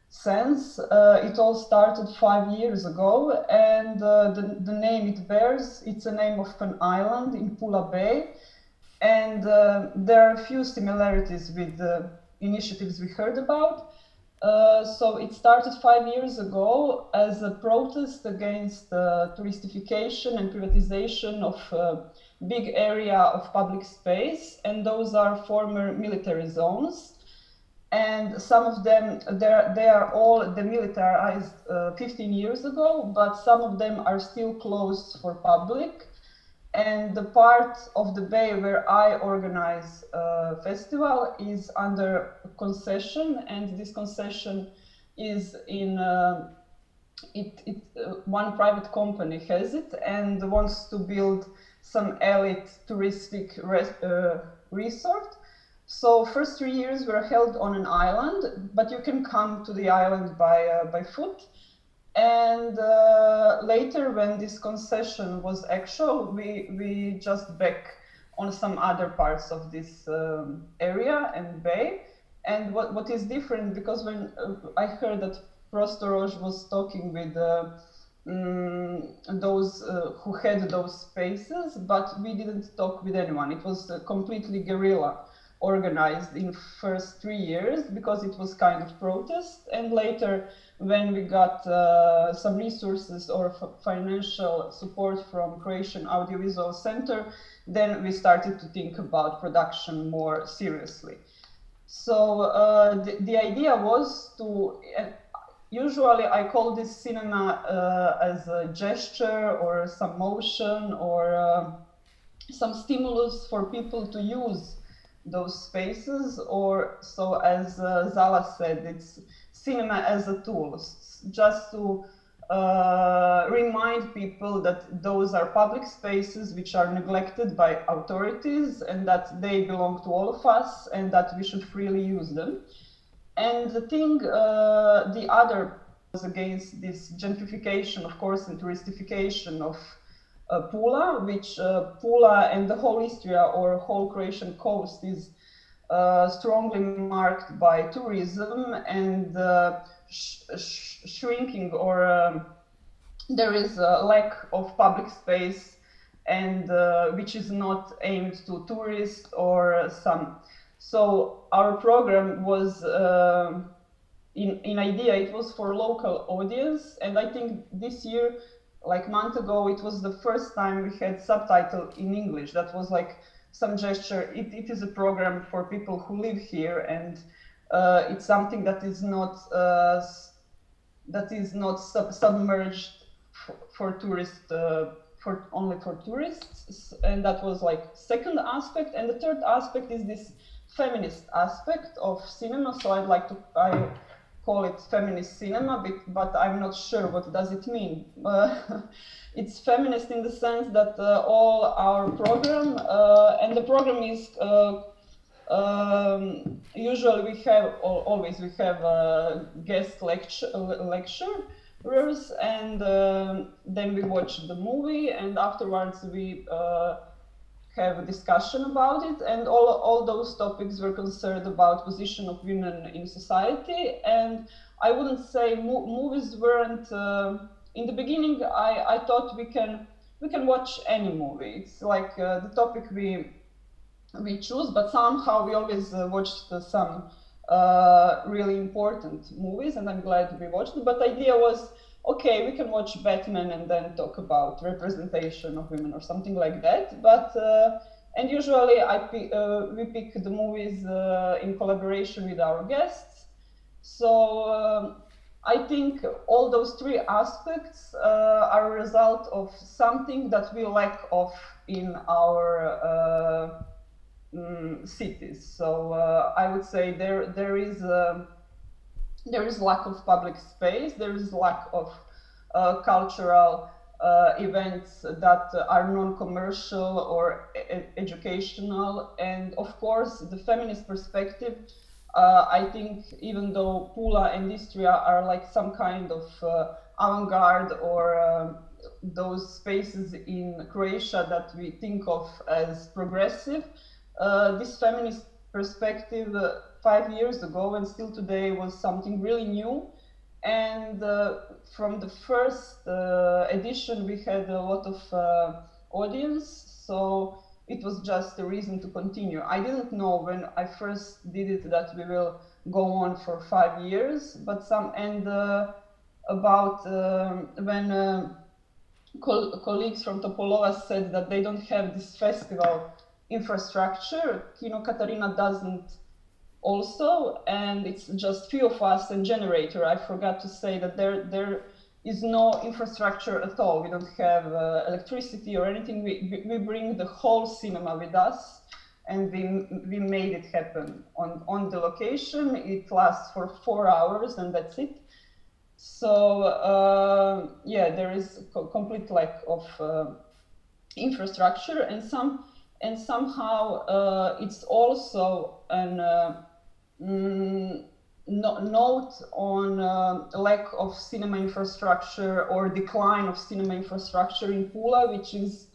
sense. It all started 5 years ago, and the name it bears, it's a name of an island in Pula Bay. And there are a few similarities with the initiatives we heard about. So it started 5 years ago as a protest against touristification and privatization of a big area of public space, and those are former military zones. and some of them, they are all demilitarized 15 years ago, but some of them are still closed for public. And the part of the bay where I organize a festival is under concession, and this concession is in one private company has it and wants to build some elite touristic resort. So first 3 years were held on an island, but you can come to the island by foot. And later, when this concession was actual, we just back on some other parts of this area and bay. And what is different, because when I heard that Prostori was talking with those who had those spaces, but we didn't talk with anyone. It was completely guerrilla organized in first 3 years because it was kind of protest, and later when we got some resources or financial support from Croatian Audiovisual Center, then we started to think about production more seriously. So the idea was to, usually I call this cinema as a gesture or some motion or some stimulus for people to use those spaces, or so as Zala said, it's cinema as a tool, just to remind people that those are public spaces which are neglected by authorities and that they belong to all of us and that we should freely use them. And the thing, the other was against this gentrification, of course, and touristification of Pula, which Pula and the whole Istria or whole Croatian coast is strongly marked by tourism and shrinking, or there is a lack of public space, and which is not aimed to tourists or some. So our program was in idea, it was for local audience, and I think this year, like a month ago, it was the first time we had subtitle in English. That was like some gesture. It is a program for people who live here, and it's something that is not submerged for tourists, only for tourists. And that was like second aspect. And the third aspect is this feminist aspect of cinema. So I call it feminist cinema, but I'm not sure what does it mean. It's feminist in the sense that all our program, and the program is usually we have, or always we have guest lecturers, and then we watch the movie, and afterwards we have a discussion about it, and all those topics were concerned about position of women in society. And I wouldn't say movies weren't in the beginning. I thought we can watch any movie. It's like the topic we choose, but somehow we always watched some really important movies, and I'm glad we watched it. But the idea was, okay, we can watch Batman and then talk about representation of women or something like that. But and usually we pick the movies in collaboration with our guests. So I think all those three aspects are a result of something that we lack of in our cities. So I would say there is lack of public space, there is lack of cultural events that are non-commercial or educational, and of course the feminist perspective. I think even though Pula and Istria are like some kind of avant-garde or those spaces in Croatia that we think of as progressive, this feminist perspective 5 years ago and still today was something really new. And from the first edition we had a lot of audience, so it was just a reason to continue. I didn't know when I first did it that we will go on for 5 years, but when colleagues from Topolova said that they don't have this festival infrastructure, Kino Katarina doesn't also, and it's just few of us and generator. I forgot to say that there is no infrastructure at all. We don't have electricity or anything. We bring the whole cinema with us, and we made it happen on the location. It lasts for 4 hours, and that's it. So yeah, there is complete lack of infrastructure, and somehow it's also an note on lack of cinema infrastructure or decline of cinema infrastructure in Pula, which is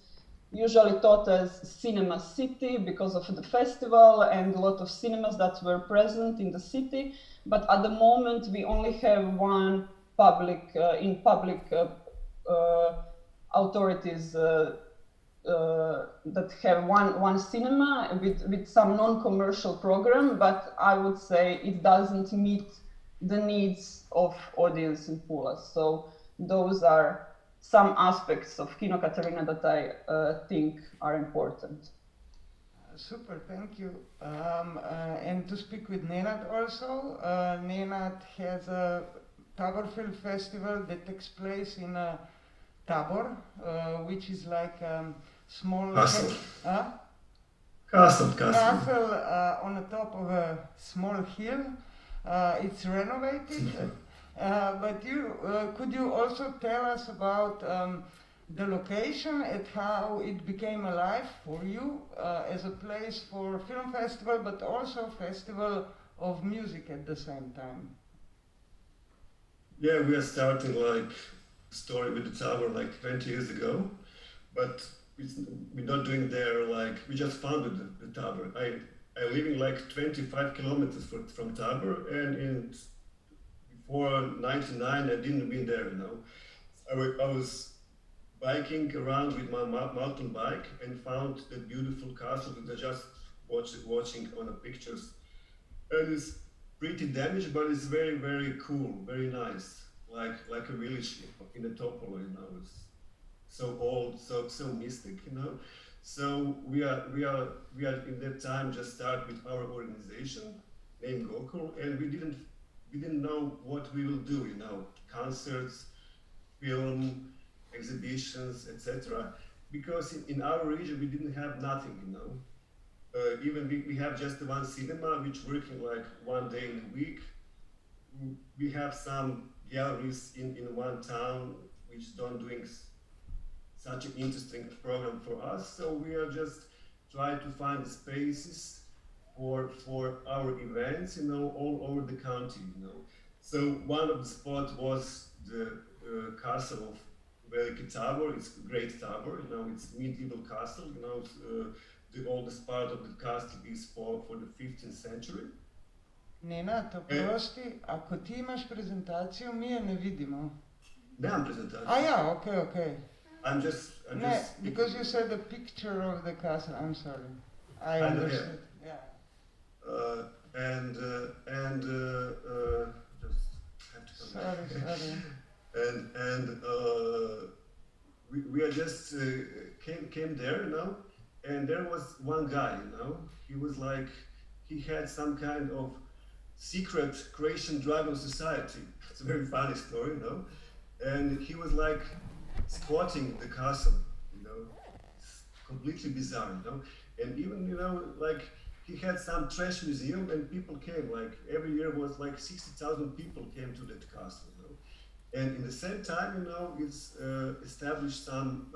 usually thought as cinema city because of the festival and a lot of cinemas that were present in the city. But at the moment, we only have one public authorities that have one cinema with some non-commercial program, but I would say it doesn't meet the needs of audience in Pula. So those are some aspects of Kino Katarina that I think are important. Super, thank you. And to speak with Nenad also, Nenad has a Tabor Film Festival that takes place in Tabor, which is like small castle. Castle on the top of a small hill. It's renovated, but could you also tell us about the location and how it became alive for you as a place for film festival, but also festival of music at the same time? Yeah, we are starting like story with the Tabor like 20 years ago, but we're not doing there like we just founded the Tabor. I living like 25 kilometers from Tabor, and before '99 I didn't been there. You know, I was biking around with my mountain bike and found that beautiful castle that I just watching on the pictures, and it's pretty damaged, but it's very, very cool, very nice, like a village in the Topolo, you know. It's so old, so mystic, you know. So we are in that time just start with our organization named Gokul, and we didn't know what we will do, you know, concerts, film, exhibitions, etc. Because in our region we didn't have nothing, you know. Even we have just one cinema which working like 1 day in a week. We have some galleries in one town which don't doing such an interesting program for us. So we are just trying to find spaces for our events, you know, all over the country, you know. So one of the spots was the castle of Veliki Tabor. It's Great Tabor, you know. It's medieval castle, you know. The oldest part of the castle is for the 15th century. Nenad, oprosti, ako ti imaš prezentaciju, mi je ne vidimo. Nemam prezentaciju. Okay. I'm just because you said the picture of the castle. I'm sorry. I understood. Yeah. Just have to come back. Sorry. And we are just came there, you know. And there was one guy, you know, he was like, he had some kind of secret Croatian Dragon Society. It's a very funny story, you know. And he was like squatting the castle, you know. It's completely bizarre, you know. And even, you know, like he had some trash museum and people came, like every year was like 60,000 people came to that castle, you know. And in the same time, you know, it's established some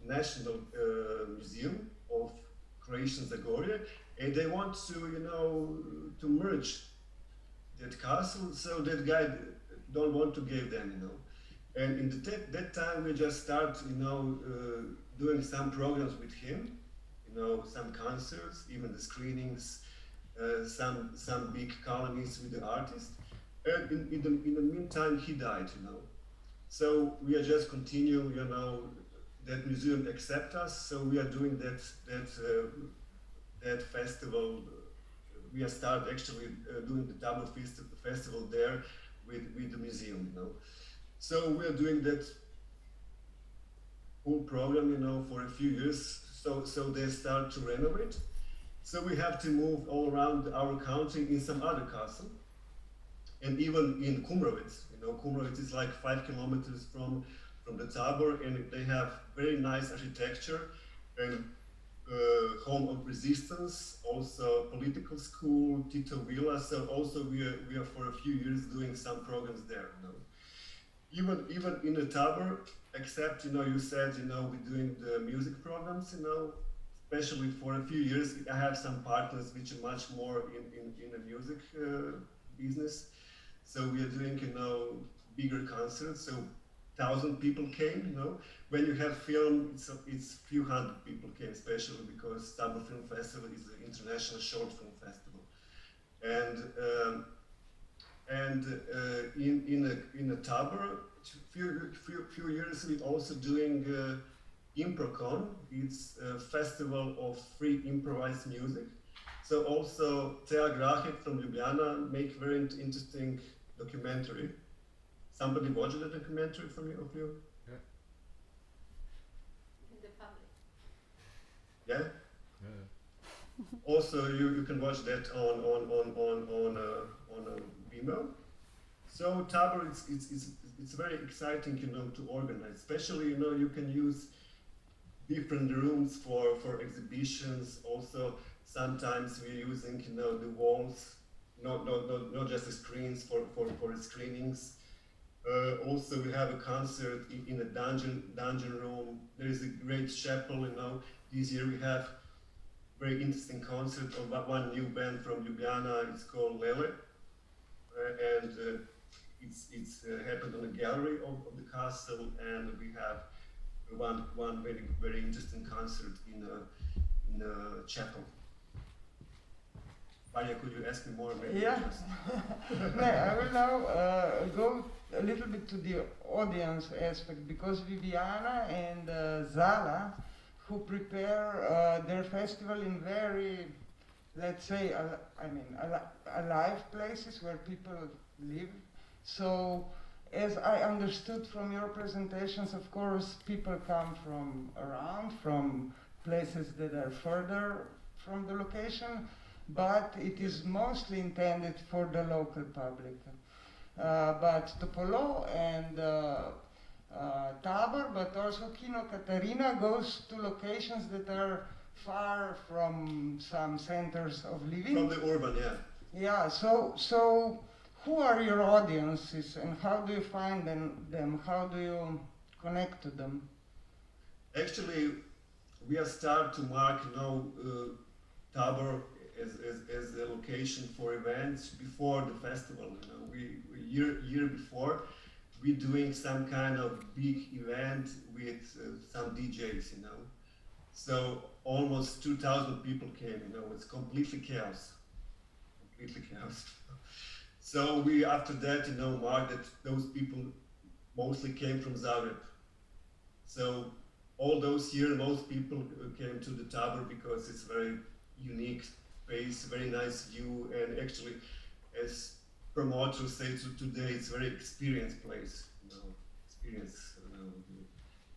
National Museum of Croatian Zagorje, and they want to, you know, to merge that castle, so that guy don't want to give them, you know. And in that time we just start, you know, doing some programs with him, you know, some concerts, even the screenings, some big colonies with the artist. And in the meantime he died, you know. So we are just continue, you know. That museum accept us, so we are doing that festival. We are start actually doing the Tabor festival there with the museum, you know. So we are doing that whole program, you know, for a few years. So they start to renovate. So we have to move all around our country in some other castle. And even in Kumrovec, Kumrovec is like 5 kilometers from the Tabor, and they have very nice architecture and home of resistance, also political school, Tito Villa. So also we are for a few years doing some programs there. Even in the Tabor, except you said we're doing the music programs. Especially for a few years, I have some partners which are much more in the music business. So we are doing bigger concerts. So 1,000 people came. When you have film, it's few hundred people came, especially because Tabor Film Festival is an international short film festival. And in a Tabor, few years we also doing Improcon. It's a festival of free improvised music. So also Tea Grahek from Ljubljana make very interesting documentary. Somebody watched the documentary from you? Of you? Yeah. In the public. Yeah. Yeah. Also, you can watch that on Vimeo. So Tabor, it's very exciting, to organize. Especially, you can use different rooms for exhibitions. Also, sometimes we're using, the walls, not just the screens for the screenings. Also, we have a concert in a dungeon room. There is a great chapel. This year we have very interesting concert of one new band from Ljubljana. It's called Lele, and it's happened on the gallery of the castle, and we have one very interesting concert in a chapel. Maria, could you ask me more? Maybe Yeah. I will now go a little bit to the audience aspect, because Viviana and Zala, who prepare their festival in very, let's say, alive places where people live. So, as I understood from your presentations, of course, people come from around, from places that are further from the location, but it is mostly intended for the local public. But Topolo and Tabor, but also Kino Katarina goes to locations that are far from some centers of living. From the urban, yeah. Yeah, so who are your audiences and how do you find them? How do you connect to them? Actually, we are start to mark Tabor as a location for events before the festival. Year before, we're doing some kind of big event with some DJs. So almost 2,000 people came. It's completely chaos. So we after that, marked that those people mostly came from Zagreb. So all those years, most people came to the Tabor because it's very unique space, very nice view, and actually, as promoters say today, it's a very experienced place. Experience.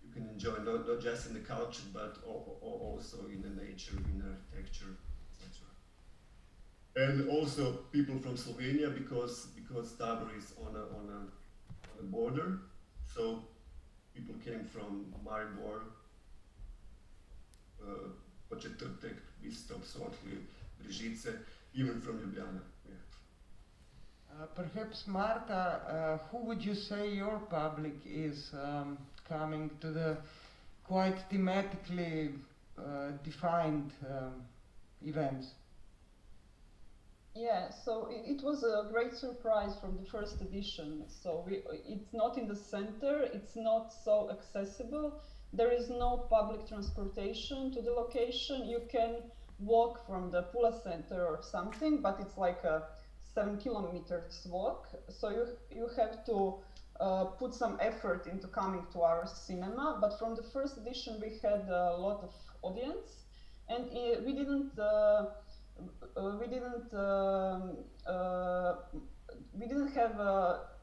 You can enjoy not just in the culture, but also in the nature, in the architecture, etc. And also people from Slovenia, because Tabor is on a border, so people came from Maribor, Početrtek, Bistop, Sotli, Brežice, even from Ljubljana. Yeah. Perhaps Marta, who would you say your public is coming to the quite thematically defined events? Yeah, so it was a great surprise from the first edition. So it's not in the center, it's not so accessible. There is no public transportation to the location. You can walk from the Pula center or something, but it's like a 7 kilometers walk. So you have to put some effort into coming to our cinema. But from the first edition, we had a lot of audience, and we didn't have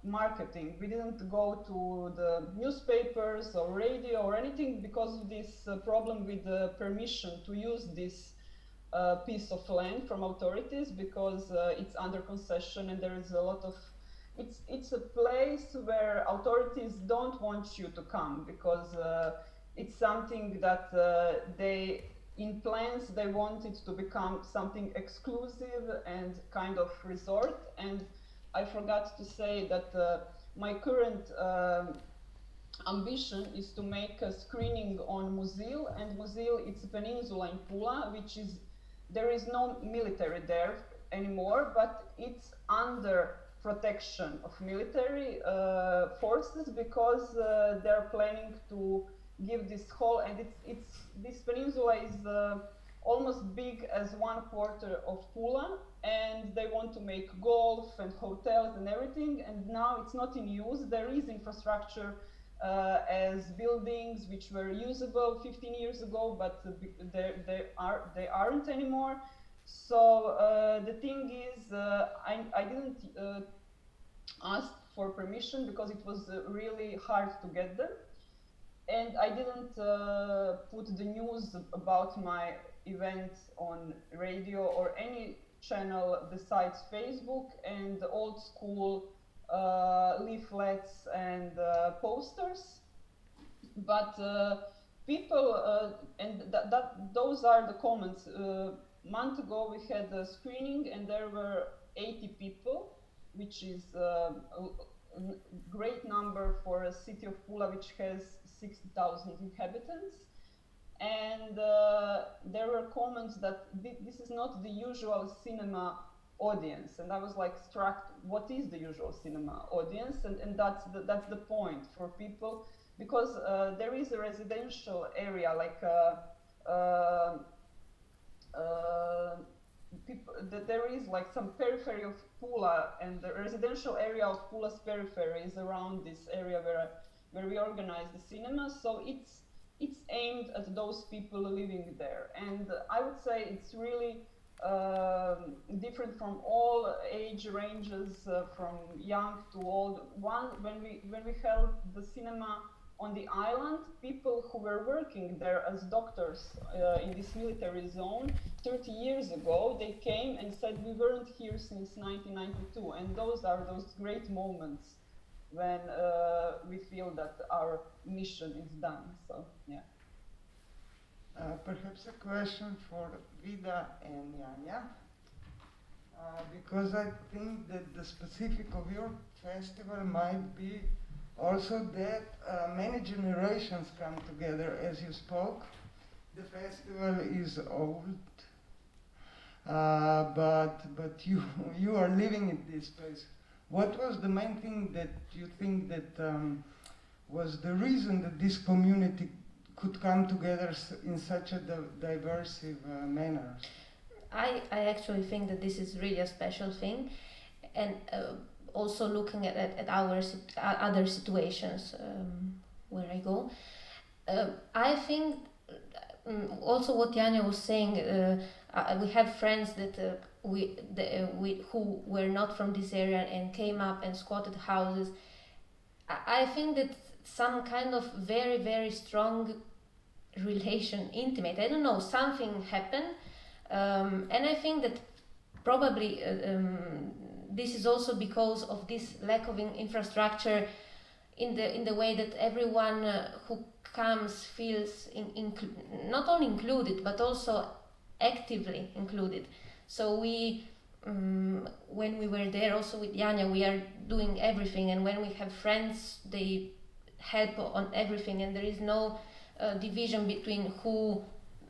marketing. We didn't go to the newspapers or radio or anything because of this problem with the permission to use this piece of land from authorities because it's under concession and there is a lot of it's a place where authorities don't want you to come because it's something that they in plans they want it to become something exclusive and kind of resort. And I forgot to say that my current ambition is to make a screening on Muzil, and Muzil it's a peninsula in Pula, which is there is no military there anymore, but it's under protection of military forces because they're planning to give this whole, and it's this peninsula is almost big as 1/4 of Pula, and they want to make golf and hotels and everything, and now it's not in use. There is infrastructure as buildings which were usable 15 years ago, but they aren't anymore. So the thing is, I didn't ask for permission because it was really hard to get them, and I didn't put the news about my event on radio or any channel besides Facebook and old school leaflets and posters. But people, and those are the comments. Month ago we had a screening and there were 80 people, which is a great number for a city of Pula which has 60,000 inhabitants. And there were comments that this is not the usual cinema audience, and I was like struck, what is the usual cinema audience? And that's the point for people, because there is a residential area, like there is like some periphery of Pula, and the residential area of Pula's periphery is around this area where we organize the cinema. So it's aimed at those people living there, and I would say it's really different from all age ranges, from young to old. When we held the cinema on the island, people who were working there as doctors in this military zone 30 years ago, they came and said we weren't here since 1992, and those are those great moments when we feel that our mission is done. So yeah. Perhaps a question for Vida and Janja, because I think that the specific of your festival might be also that many generations come together. As you spoke, the festival is old, but you are living in this space. What was the main thing that you think that was the reason that this community could come together in such a diverse manner? I actually think that this is really a special thing, and also looking at our other situations where I go, I think also what Janja was saying. We have friends that who were not from this area and came up and squatted houses. I think that some kind of very, very strong relation, intimate, I don't know, something happened, and I think that probably this is also because of this lack of infrastructure in the way that everyone who comes feels not only included but also actively included. So we when we were there also with Janja, we are doing everything, and when we have friends they help on everything, and there is no division between who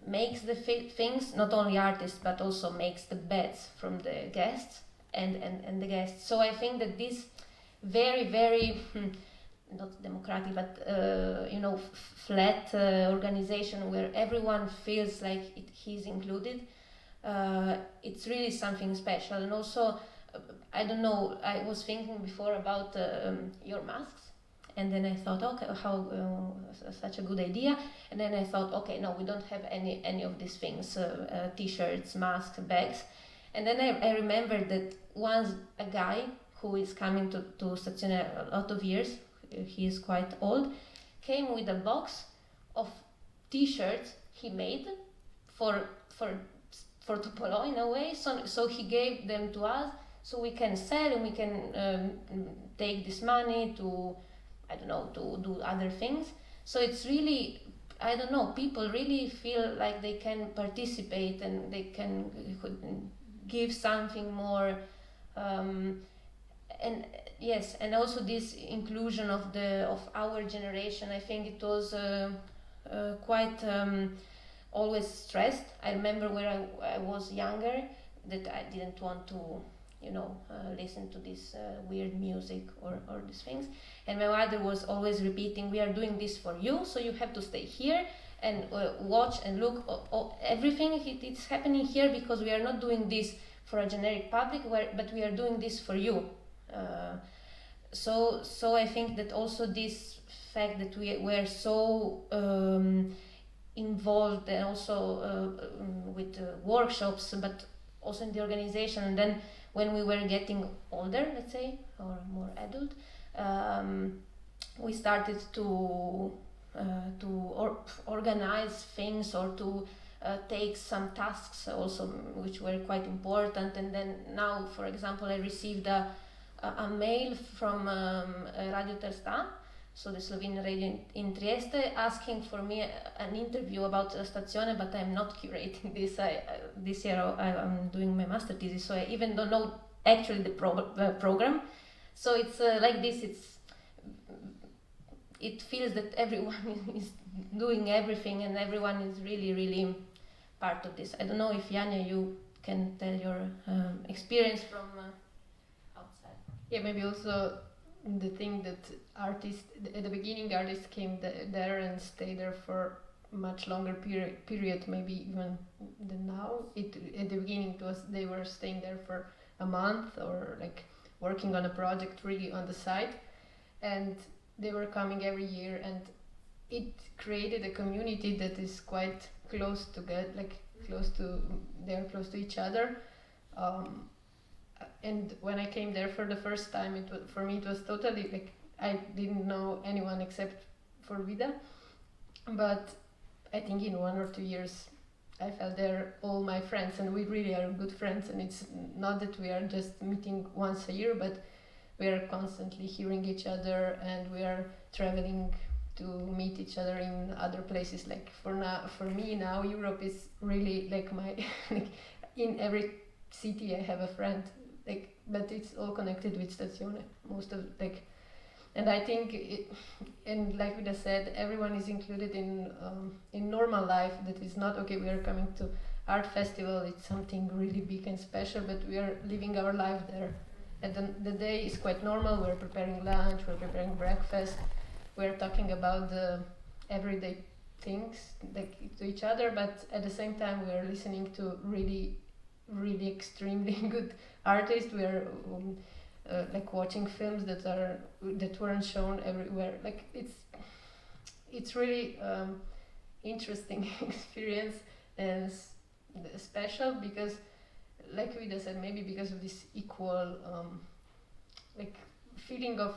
makes the things, not only artists but also makes the beds from the guests and the guests. So I think that this very, very not democratic but flat organization where everyone feels like he's included, it's really something special. And also I don't know, I was thinking before about your masks, and then I thought, okay, how such a good idea. And then I thought, okay, no, we don't have any of these things, t-shirts, masks, bags. And then I remembered that once a guy who is coming to Stazione a lot of years, he is quite old, came with a box of t-shirts he made for for Topolo in a way. So he gave them to us so we can sell and we can take this money to, I don't know, to do other things. So it's really, I don't know, people really feel like they can participate and they can give something more. And yes, and also this inclusion of our generation, I think it was quite always stressed. I remember when I was younger that I didn't want to, listen to this weird music or these things. And my mother was always repeating, we are doing this for you, so you have to stay here and watch and look. Everything it's happening here because we are not doing this for a generic public, but we are doing this for you. So I think that also this fact that we were so involved and also with workshops, but also in the organization, and then when we were getting older, let's say, or more adult, we started to organize things or to take some tasks also which were quite important. And then now, for example, I received a mail from Radio Trsta, so the Slovene radio in Trieste, asking for me an interview about Stazione, but I'm not curating this. This year I'm doing my master thesis, so I even don't know actually the program. So it's like this. It feels that everyone is doing everything and everyone is really, really part of this. I don't know if Janja, you can tell your experience from outside. Yeah, maybe also the thing that artists, at the beginning artists came there and stayed there for much longer period, maybe even than now. At the beginning they were staying there for a month or like working on a project really on the side, and they were coming every year, and it created a community that is quite close to they're close to each other. And when I came there for the first time, for me it was totally like I didn't know anyone except for Vida, but I think in 1 or 2 years I felt there all my friends, and we really are good friends. And it's not that we are just meeting once a year, but we are constantly hearing each other, and we are traveling to meet each other in other places. Like for me now, Europe is really like my like in every city I have a friend. Like, but it's all connected with Stazione, most of like, and I think and like Vida said, everyone is included in normal life. That is not okay. We are coming to art festival. It's something really big and special, but we are living our life there. And then the day is quite normal. We're preparing lunch. We're preparing breakfast. We're talking about the everyday things like to each other, but at the same time we are listening to really, really extremely good artists. We are like watching films that weren't shown everywhere. Like it's really interesting experience and special because, like Vida said, maybe because of this equal like feeling of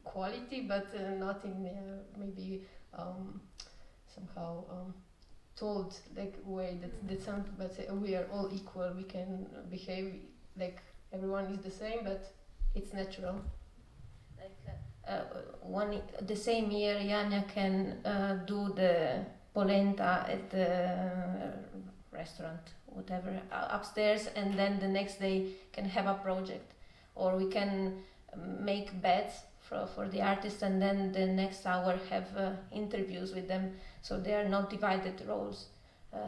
equality, but not in maybe somehow told like way that some but say, oh, we are all equal, we can behave like everyone is the same, but it's natural. Like the same year Janja can do the polenta at the restaurant, whatever, upstairs, and then the next day can have a project, or we can make beds for the artists, and then the next hour have interviews with them, so they are not divided roles.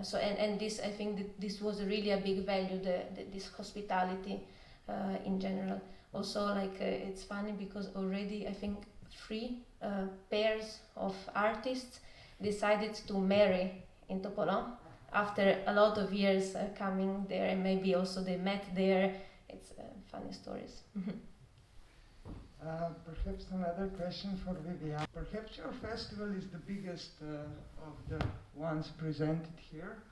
So and this, I think that this was really a big value, this hospitality in general. Also, like it's funny because already I think 3 pairs of artists decided to marry in Topolo after a lot of years coming there, and maybe also they met there. It's funny stories. Perhaps another question for Vivian. Perhaps your festival is the biggest of the ones presented here,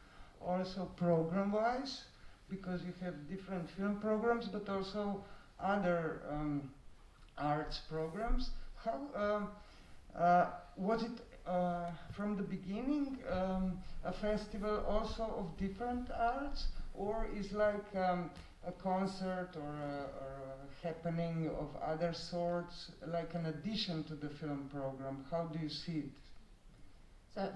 also program-wise, because you have different film programs, but also other arts programs. How was it from the beginning a festival also of different arts, or is like a concert or a happening of other sorts, like an addition to the film program? How do you see it? So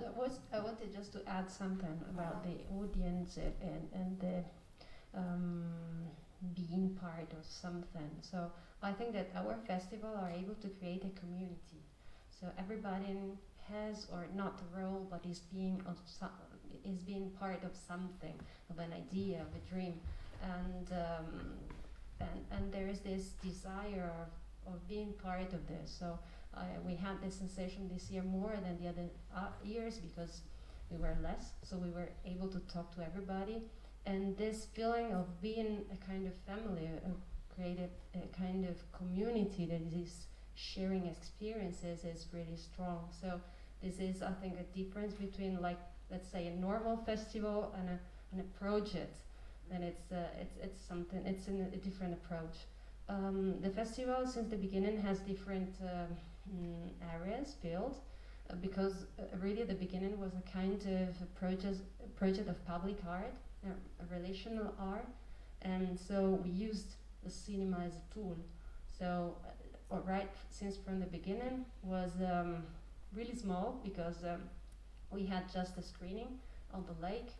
I wanted just to add something about the audience and the being part of something. So I think that our festival are able to create a community. So everybody has, or not a role, but is being part of something, of an idea, of a dream, and there is this desire of being part of this. So we had this sensation this year more than the other years because we were less, so we were able to talk to everybody, and this feeling of being a kind of family, created a kind of community that is sharing experiences is really strong. So this is, I think, a difference between, like, let's say, a normal festival and a project. And it's something. It's a different approach. The festival, since the beginning, has different areas built because really the beginning was a kind of project of public art, a relational art, and so we used the cinema as a tool. So, right since from the beginning was really small because we had just a screening on the lake,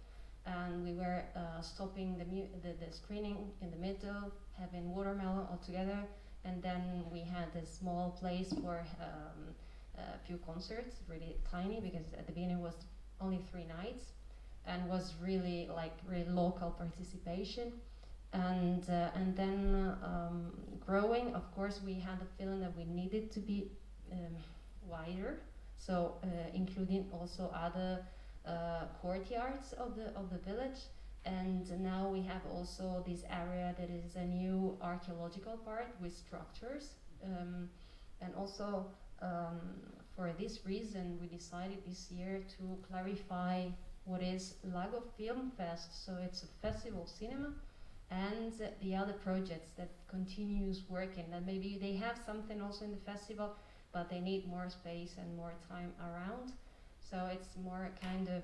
and we were stopping the screening in the middle, having watermelon all together, and then we had a small place for a few concerts, really tiny, because at the beginning was only 3 nights, and was really local participation. And then growing, of course, we had the feeling that we needed to be wider, so including also other courtyards of the village. And now we have also this area that is a new archaeological part with structures, and also for this reason we decided this year to clarify what is Lago Film Fest. So it's a festival cinema, and the other projects that continues working, that maybe they have something also in the festival, but they need more space and more time around. So it's more a kind of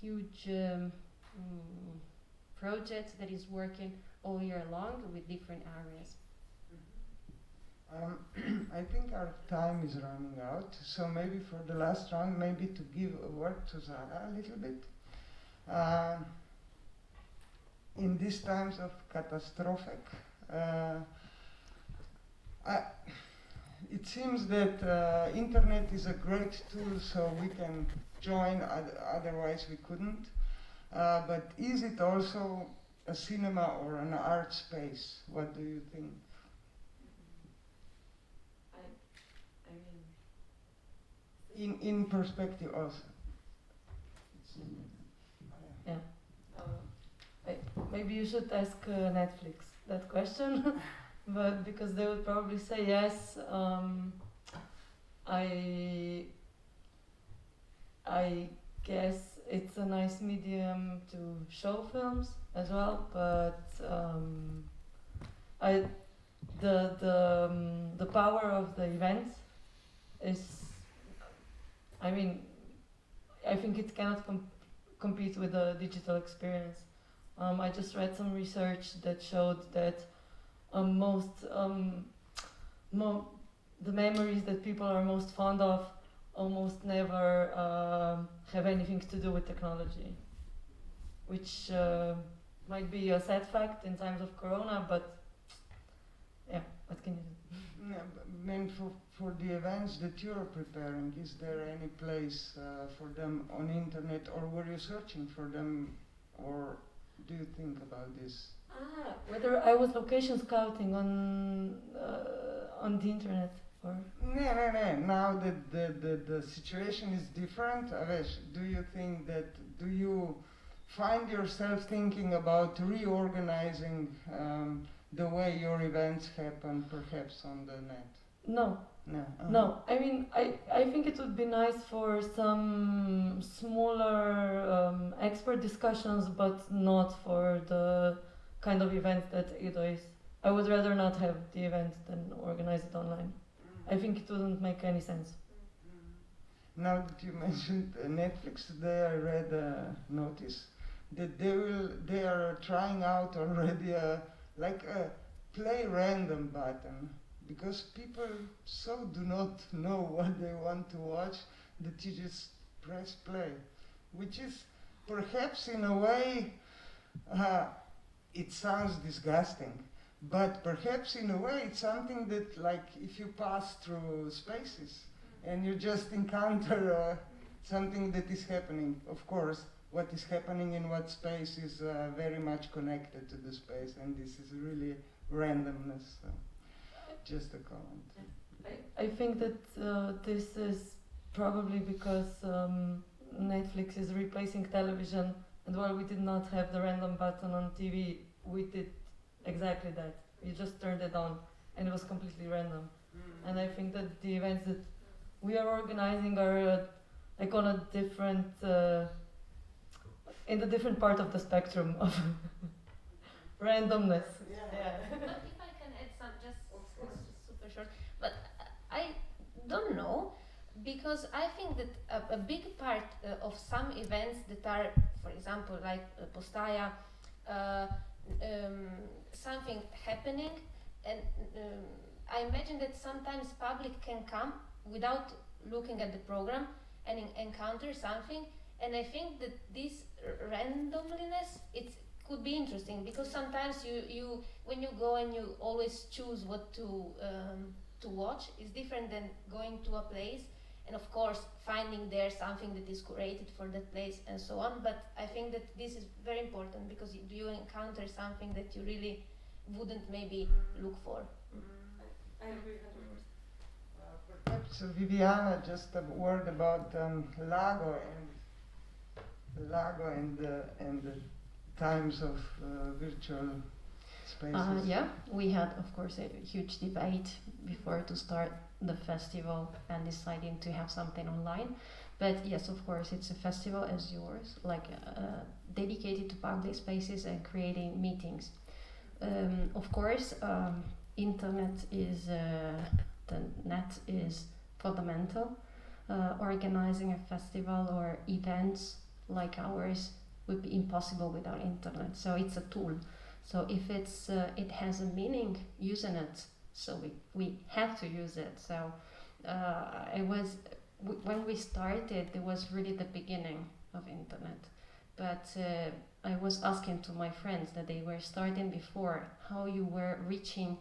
huge project that is working all year long with different areas. I think our time is running out, so maybe for the last round, maybe to give a word to Zara a little bit. In these times of catastrophic, it seems that internet is a great tool, so we can join, otherwise we couldn't. But is it also a cinema or an art space? What do you think? In perspective also. Yeah. Maybe you should ask Netflix that question, but because they would probably say yes. I guess it's a nice medium to show films as well, but the power of the event is, I mean, I think it cannot compete with the digital experience. I just read some research that showed that the memories that people are most fond of almost never have anything to do with technology, which might be a sad fact in times of Corona, but yeah, what can you do? Yeah, then for the events that you're preparing, is there any place for them on internet, or were you searching for them, or do you think about this? Whether I was location scouting on the internet, or? No. Now that the situation is different, Avesh, do you think that, do you find yourself thinking about reorganizing the way your events happen, perhaps on the net? No. No. No, I mean, I think it would be nice for some smaller expert discussions, but not for the kind of event that Ido is. I would rather not have the event than organize it online. I think it wouldn't make any sense. now that you mentioned Netflix, today I read a notice that they are trying out already like a play random button, because people so do not know what they want to watch that you just press play, which is perhaps in a way, it sounds disgusting, but perhaps in a way it's something that, like, if you pass through spaces and you just encounter something that is happening, of course, what is happening in what space is very much connected to the space, and this is really randomness. So just a comment. I think that this is probably because Netflix is replacing television, and while we did not have the random button on TV, we did exactly that. You just turned it on, and it was completely random. And I think that the events that we are organizing are like on a different, in the different part of the spectrum of randomness. Yeah. But if I can add some, just super short, but I don't know, because I think that a big part of some events that are, for example, like Postaja, something happening, and I imagine that sometimes public can come without looking at the program and encounter something, and I think that this randomliness, it could be interesting, because sometimes you when you go and you always choose what to watch, is different than going to a place and of course finding there something that is curated for that place and so on. But I think that this is very important, because you encounter something that you really wouldn't maybe look for. I agree. Perhaps Viviana, just a word about Lago and the times of virtual spaces. Yeah, we had, of course, a huge debate before to start the festival and deciding to have something online. But yes, of course, it's a festival as yours, like dedicated to public spaces and creating meetings. Of course, internet is, the net is fundamental. Organizing a festival or events like ours would be impossible without internet. So it's a tool. So if it's it has a meaning, using it. So we have to use it. So when we started, it was really the beginning of internet. But I was asking to my friends that they were starting before, how you were reaching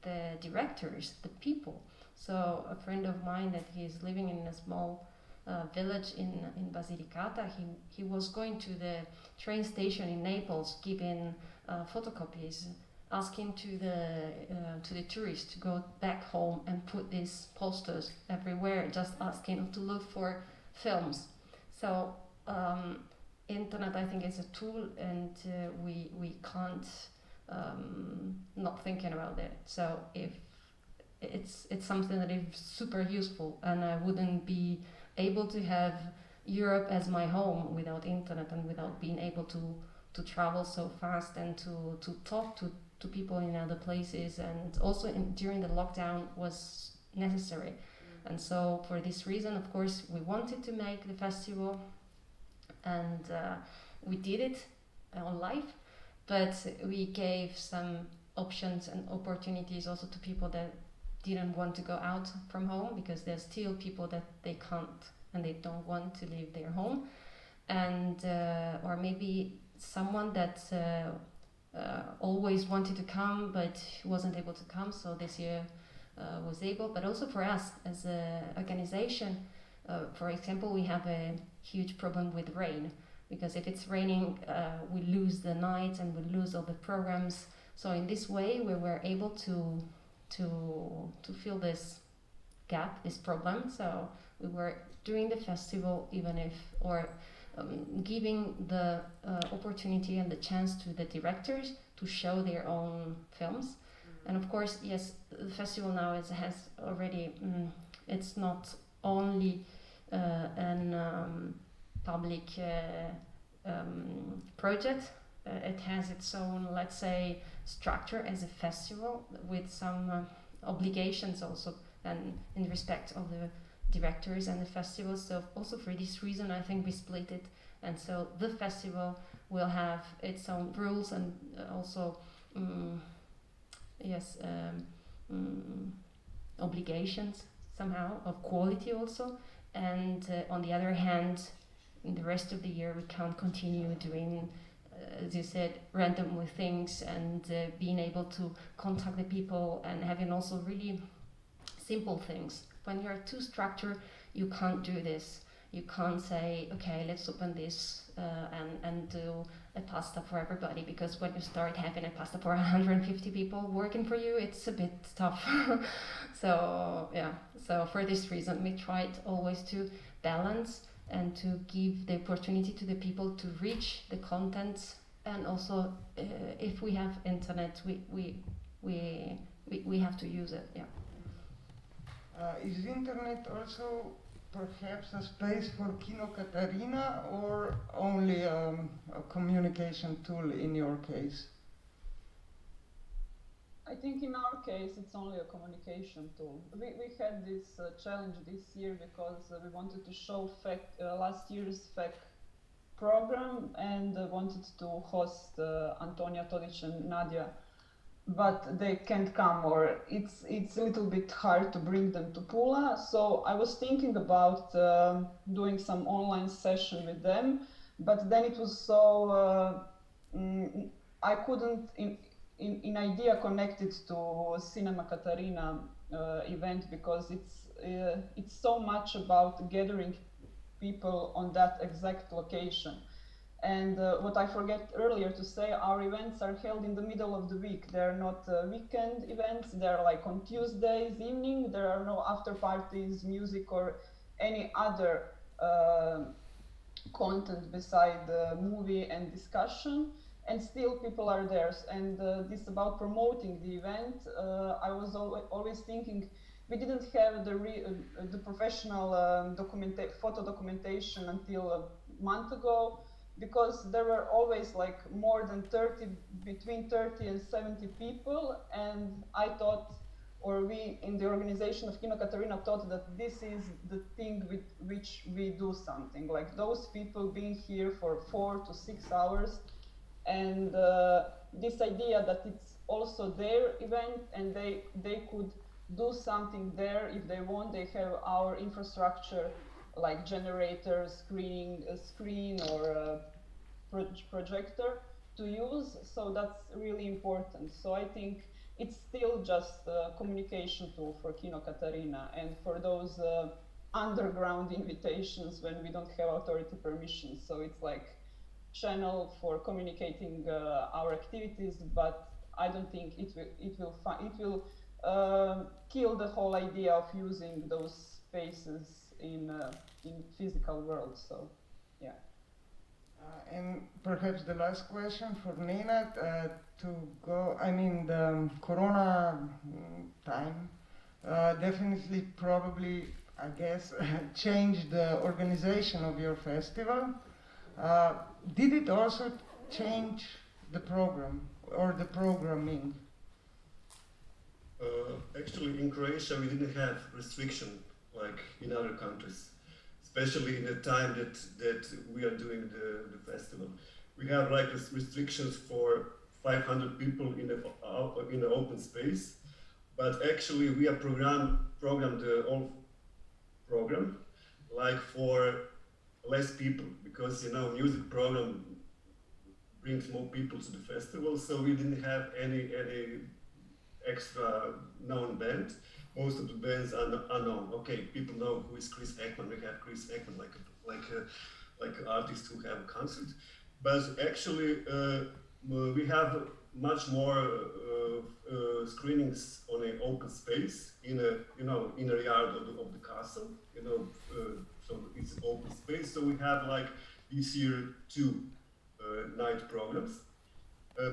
the directors, the people. So a friend of mine that he is living in a small village in Basilicata, he was going to the train station in Naples, giving photocopies, asking to the tourists to go back home and put these posters everywhere, just asking to look for films. So internet, I think, is a tool, and we can't not thinking about it. So if it's something that is super useful, and I wouldn't be able to have Europe as my home without internet, and without being able to travel so fast and to talk to people in other places, and also during the lockdown was necessary. And so for this reason, of course, we wanted to make the festival, and we did it on live, but we gave some options and opportunities also to people that didn't want to go out from home, because there's still people that they can't and they don't want to leave their home, and or maybe someone that always wanted to come but wasn't able to come, so this year was able. But also for us as an organization, for example, we have a huge problem with rain, because if it's raining, we lose the night and we lose all the programs. So in this way, we were able to fill this gap, this problem. So we were doing the festival, even if, or giving the opportunity and the chance to the directors to show their own films. And of course, yes, the festival now has already, it's not only an public project, it has its own, let's say, structure as a festival, with some obligations also, and in respect of the directors and the festival. So also for this reason, I think we split it, and so the festival will have its own rules and also obligations somehow of quality also. And on the other hand, in the rest of the year we can't continue doing, as you said, randomly things, and being able to contact the people and having also really simple things. When you're too structured, you can't do this. You can't say, okay, let's open this and do a pasta for everybody, because when you start having a pasta for 150 people working for you, it's a bit tough. So yeah, so for this reason, we tried always to balance and to give the opportunity to the people to reach the contents, and also if we have internet, we have to use it. Yeah. Is internet also perhaps a space for Kino Katarina, or only a communication tool in your case? I think in our case it's only a communication tool. We had this challenge this year because we wanted to show last year's FeKK program, and wanted to host Antonija Todić and Nadia, but they can't come, or it's a little bit hard to bring them to Pula. So I was thinking about doing some online session with them, but then it was so I couldn't in idea connect it to Cinema Katarina event, because it's so much about gathering people on that exact location. And what I forget earlier to say, our events are held in the middle of the week. They're not weekend events. They're like on Tuesdays evening. There are no after parties, music, or any other content beside the movie and discussion. And still people are there. And this about promoting the event. I was always thinking, we didn't have the professional photo documentation until a month ago, because there were always like more than between 30 and 70 people, and I thought, or we in the organization of Kino Katarina thought, that this is the thing with which we do something, like those people being here for 4 to 6 hours, and this idea that it's also their event and they could do something there if they want. They have our infrastructure, like generator, screen or a projector to use, so that's really important. So I think it's still just a communication tool for Kino Katarina, and for those underground invitations when we don't have authority permission. So it's like channel for communicating our activities, but I don't think it will kill the whole idea of using those spaces in physical world. So yeah. And perhaps the last question for Nina, to go, I mean, the Corona time definitely, probably, I guess, changed the organization of your festival. Did it also change the program or the programming? Actually, in Croatia, we didn't have restriction like in other countries, especially in the time that we are doing the festival. We have like restrictions for 500 people in the open space, but actually we are programmed the whole program like for less people, because music program brings more people to the festival, so we didn't have any extra known band. Most of the bands are unknown. Okay, people know who is Chris Ekman. We have Chris Ekman like artists who have a concert, but actually we have much more screenings on an open space in a inner yard of the castle. So it's open space. So we have like this year 2 night programs.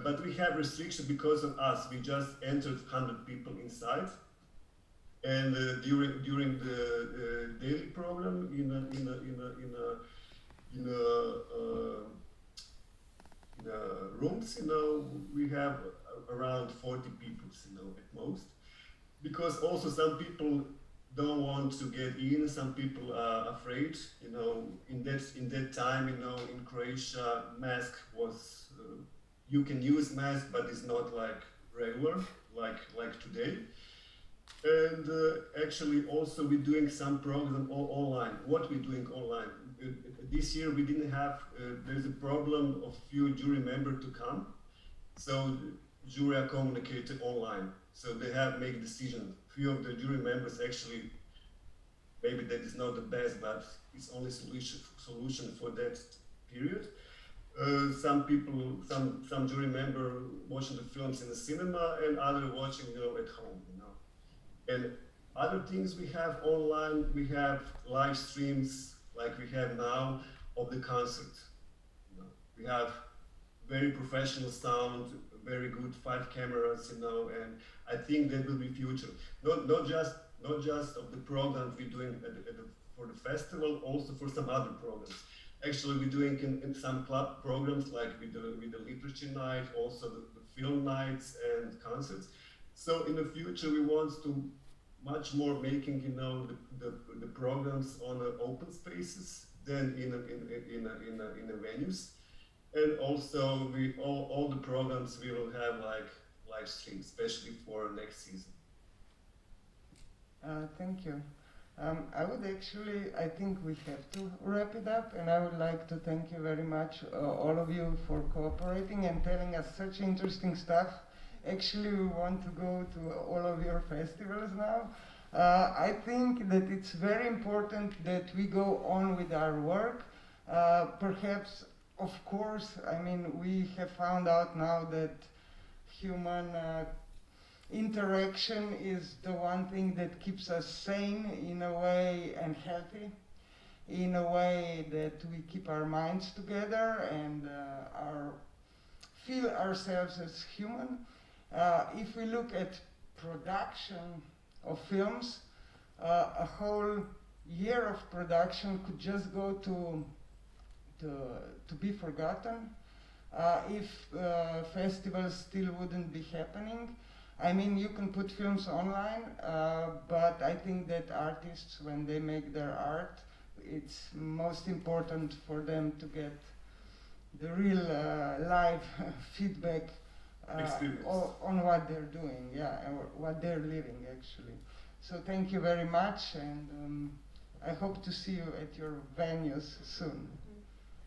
But we have restriction because of us. We just entered 100 people inside, and during the daily program in rooms, we have around 40 people, at most. Because also some people don't want to get in. Some people are afraid. You know, in that time, you know, in Croatia, mask was you can use mask, but it's not like regular like today. And actually, also we're doing some program online. What we're doing online this year, we didn't have. There's a problem of few jury members to come, so jury are communicated online. So they have make decision. Few of the jury members actually, maybe that is not the best, but it's only solution for that period. Some people, some jury member watching the films in the cinema, and other watching, you know, at home, you know. And other things we have online, we have live streams like we have now of the concert. You know, we have very professional sound, very good 5 cameras, you know, and I think that will be future. Not just of the programs we're doing for the festival, also for some other programs. Actually, we're doing in some club programs like with the literature night, also the film nights and concerts. So in the future, we want to much more making, you know, the programs on open spaces than in the venues. And also, all the programs we will have like live stream, especially for next season. Thank you. I think we have to wrap it up, and I would like to thank you very much, all of you, for cooperating and telling us such interesting stuff. Actually, we want to go to all of your festivals now. I think that it's very important that we go on with our work. Perhaps, of course, I mean, we have found out now that human interaction is the one thing that keeps us sane in a way and healthy, in a way that we keep our minds together and feel ourselves as human. If we look at production of films, a whole year of production could just go to be forgotten if festivals still wouldn't be happening. I mean, you can put films online, but I think that artists, when they make their art, it's most important for them to get the real live feedback on what they're doing, yeah, and what they're living, actually. So thank you very much, and I hope to see you at your venues soon.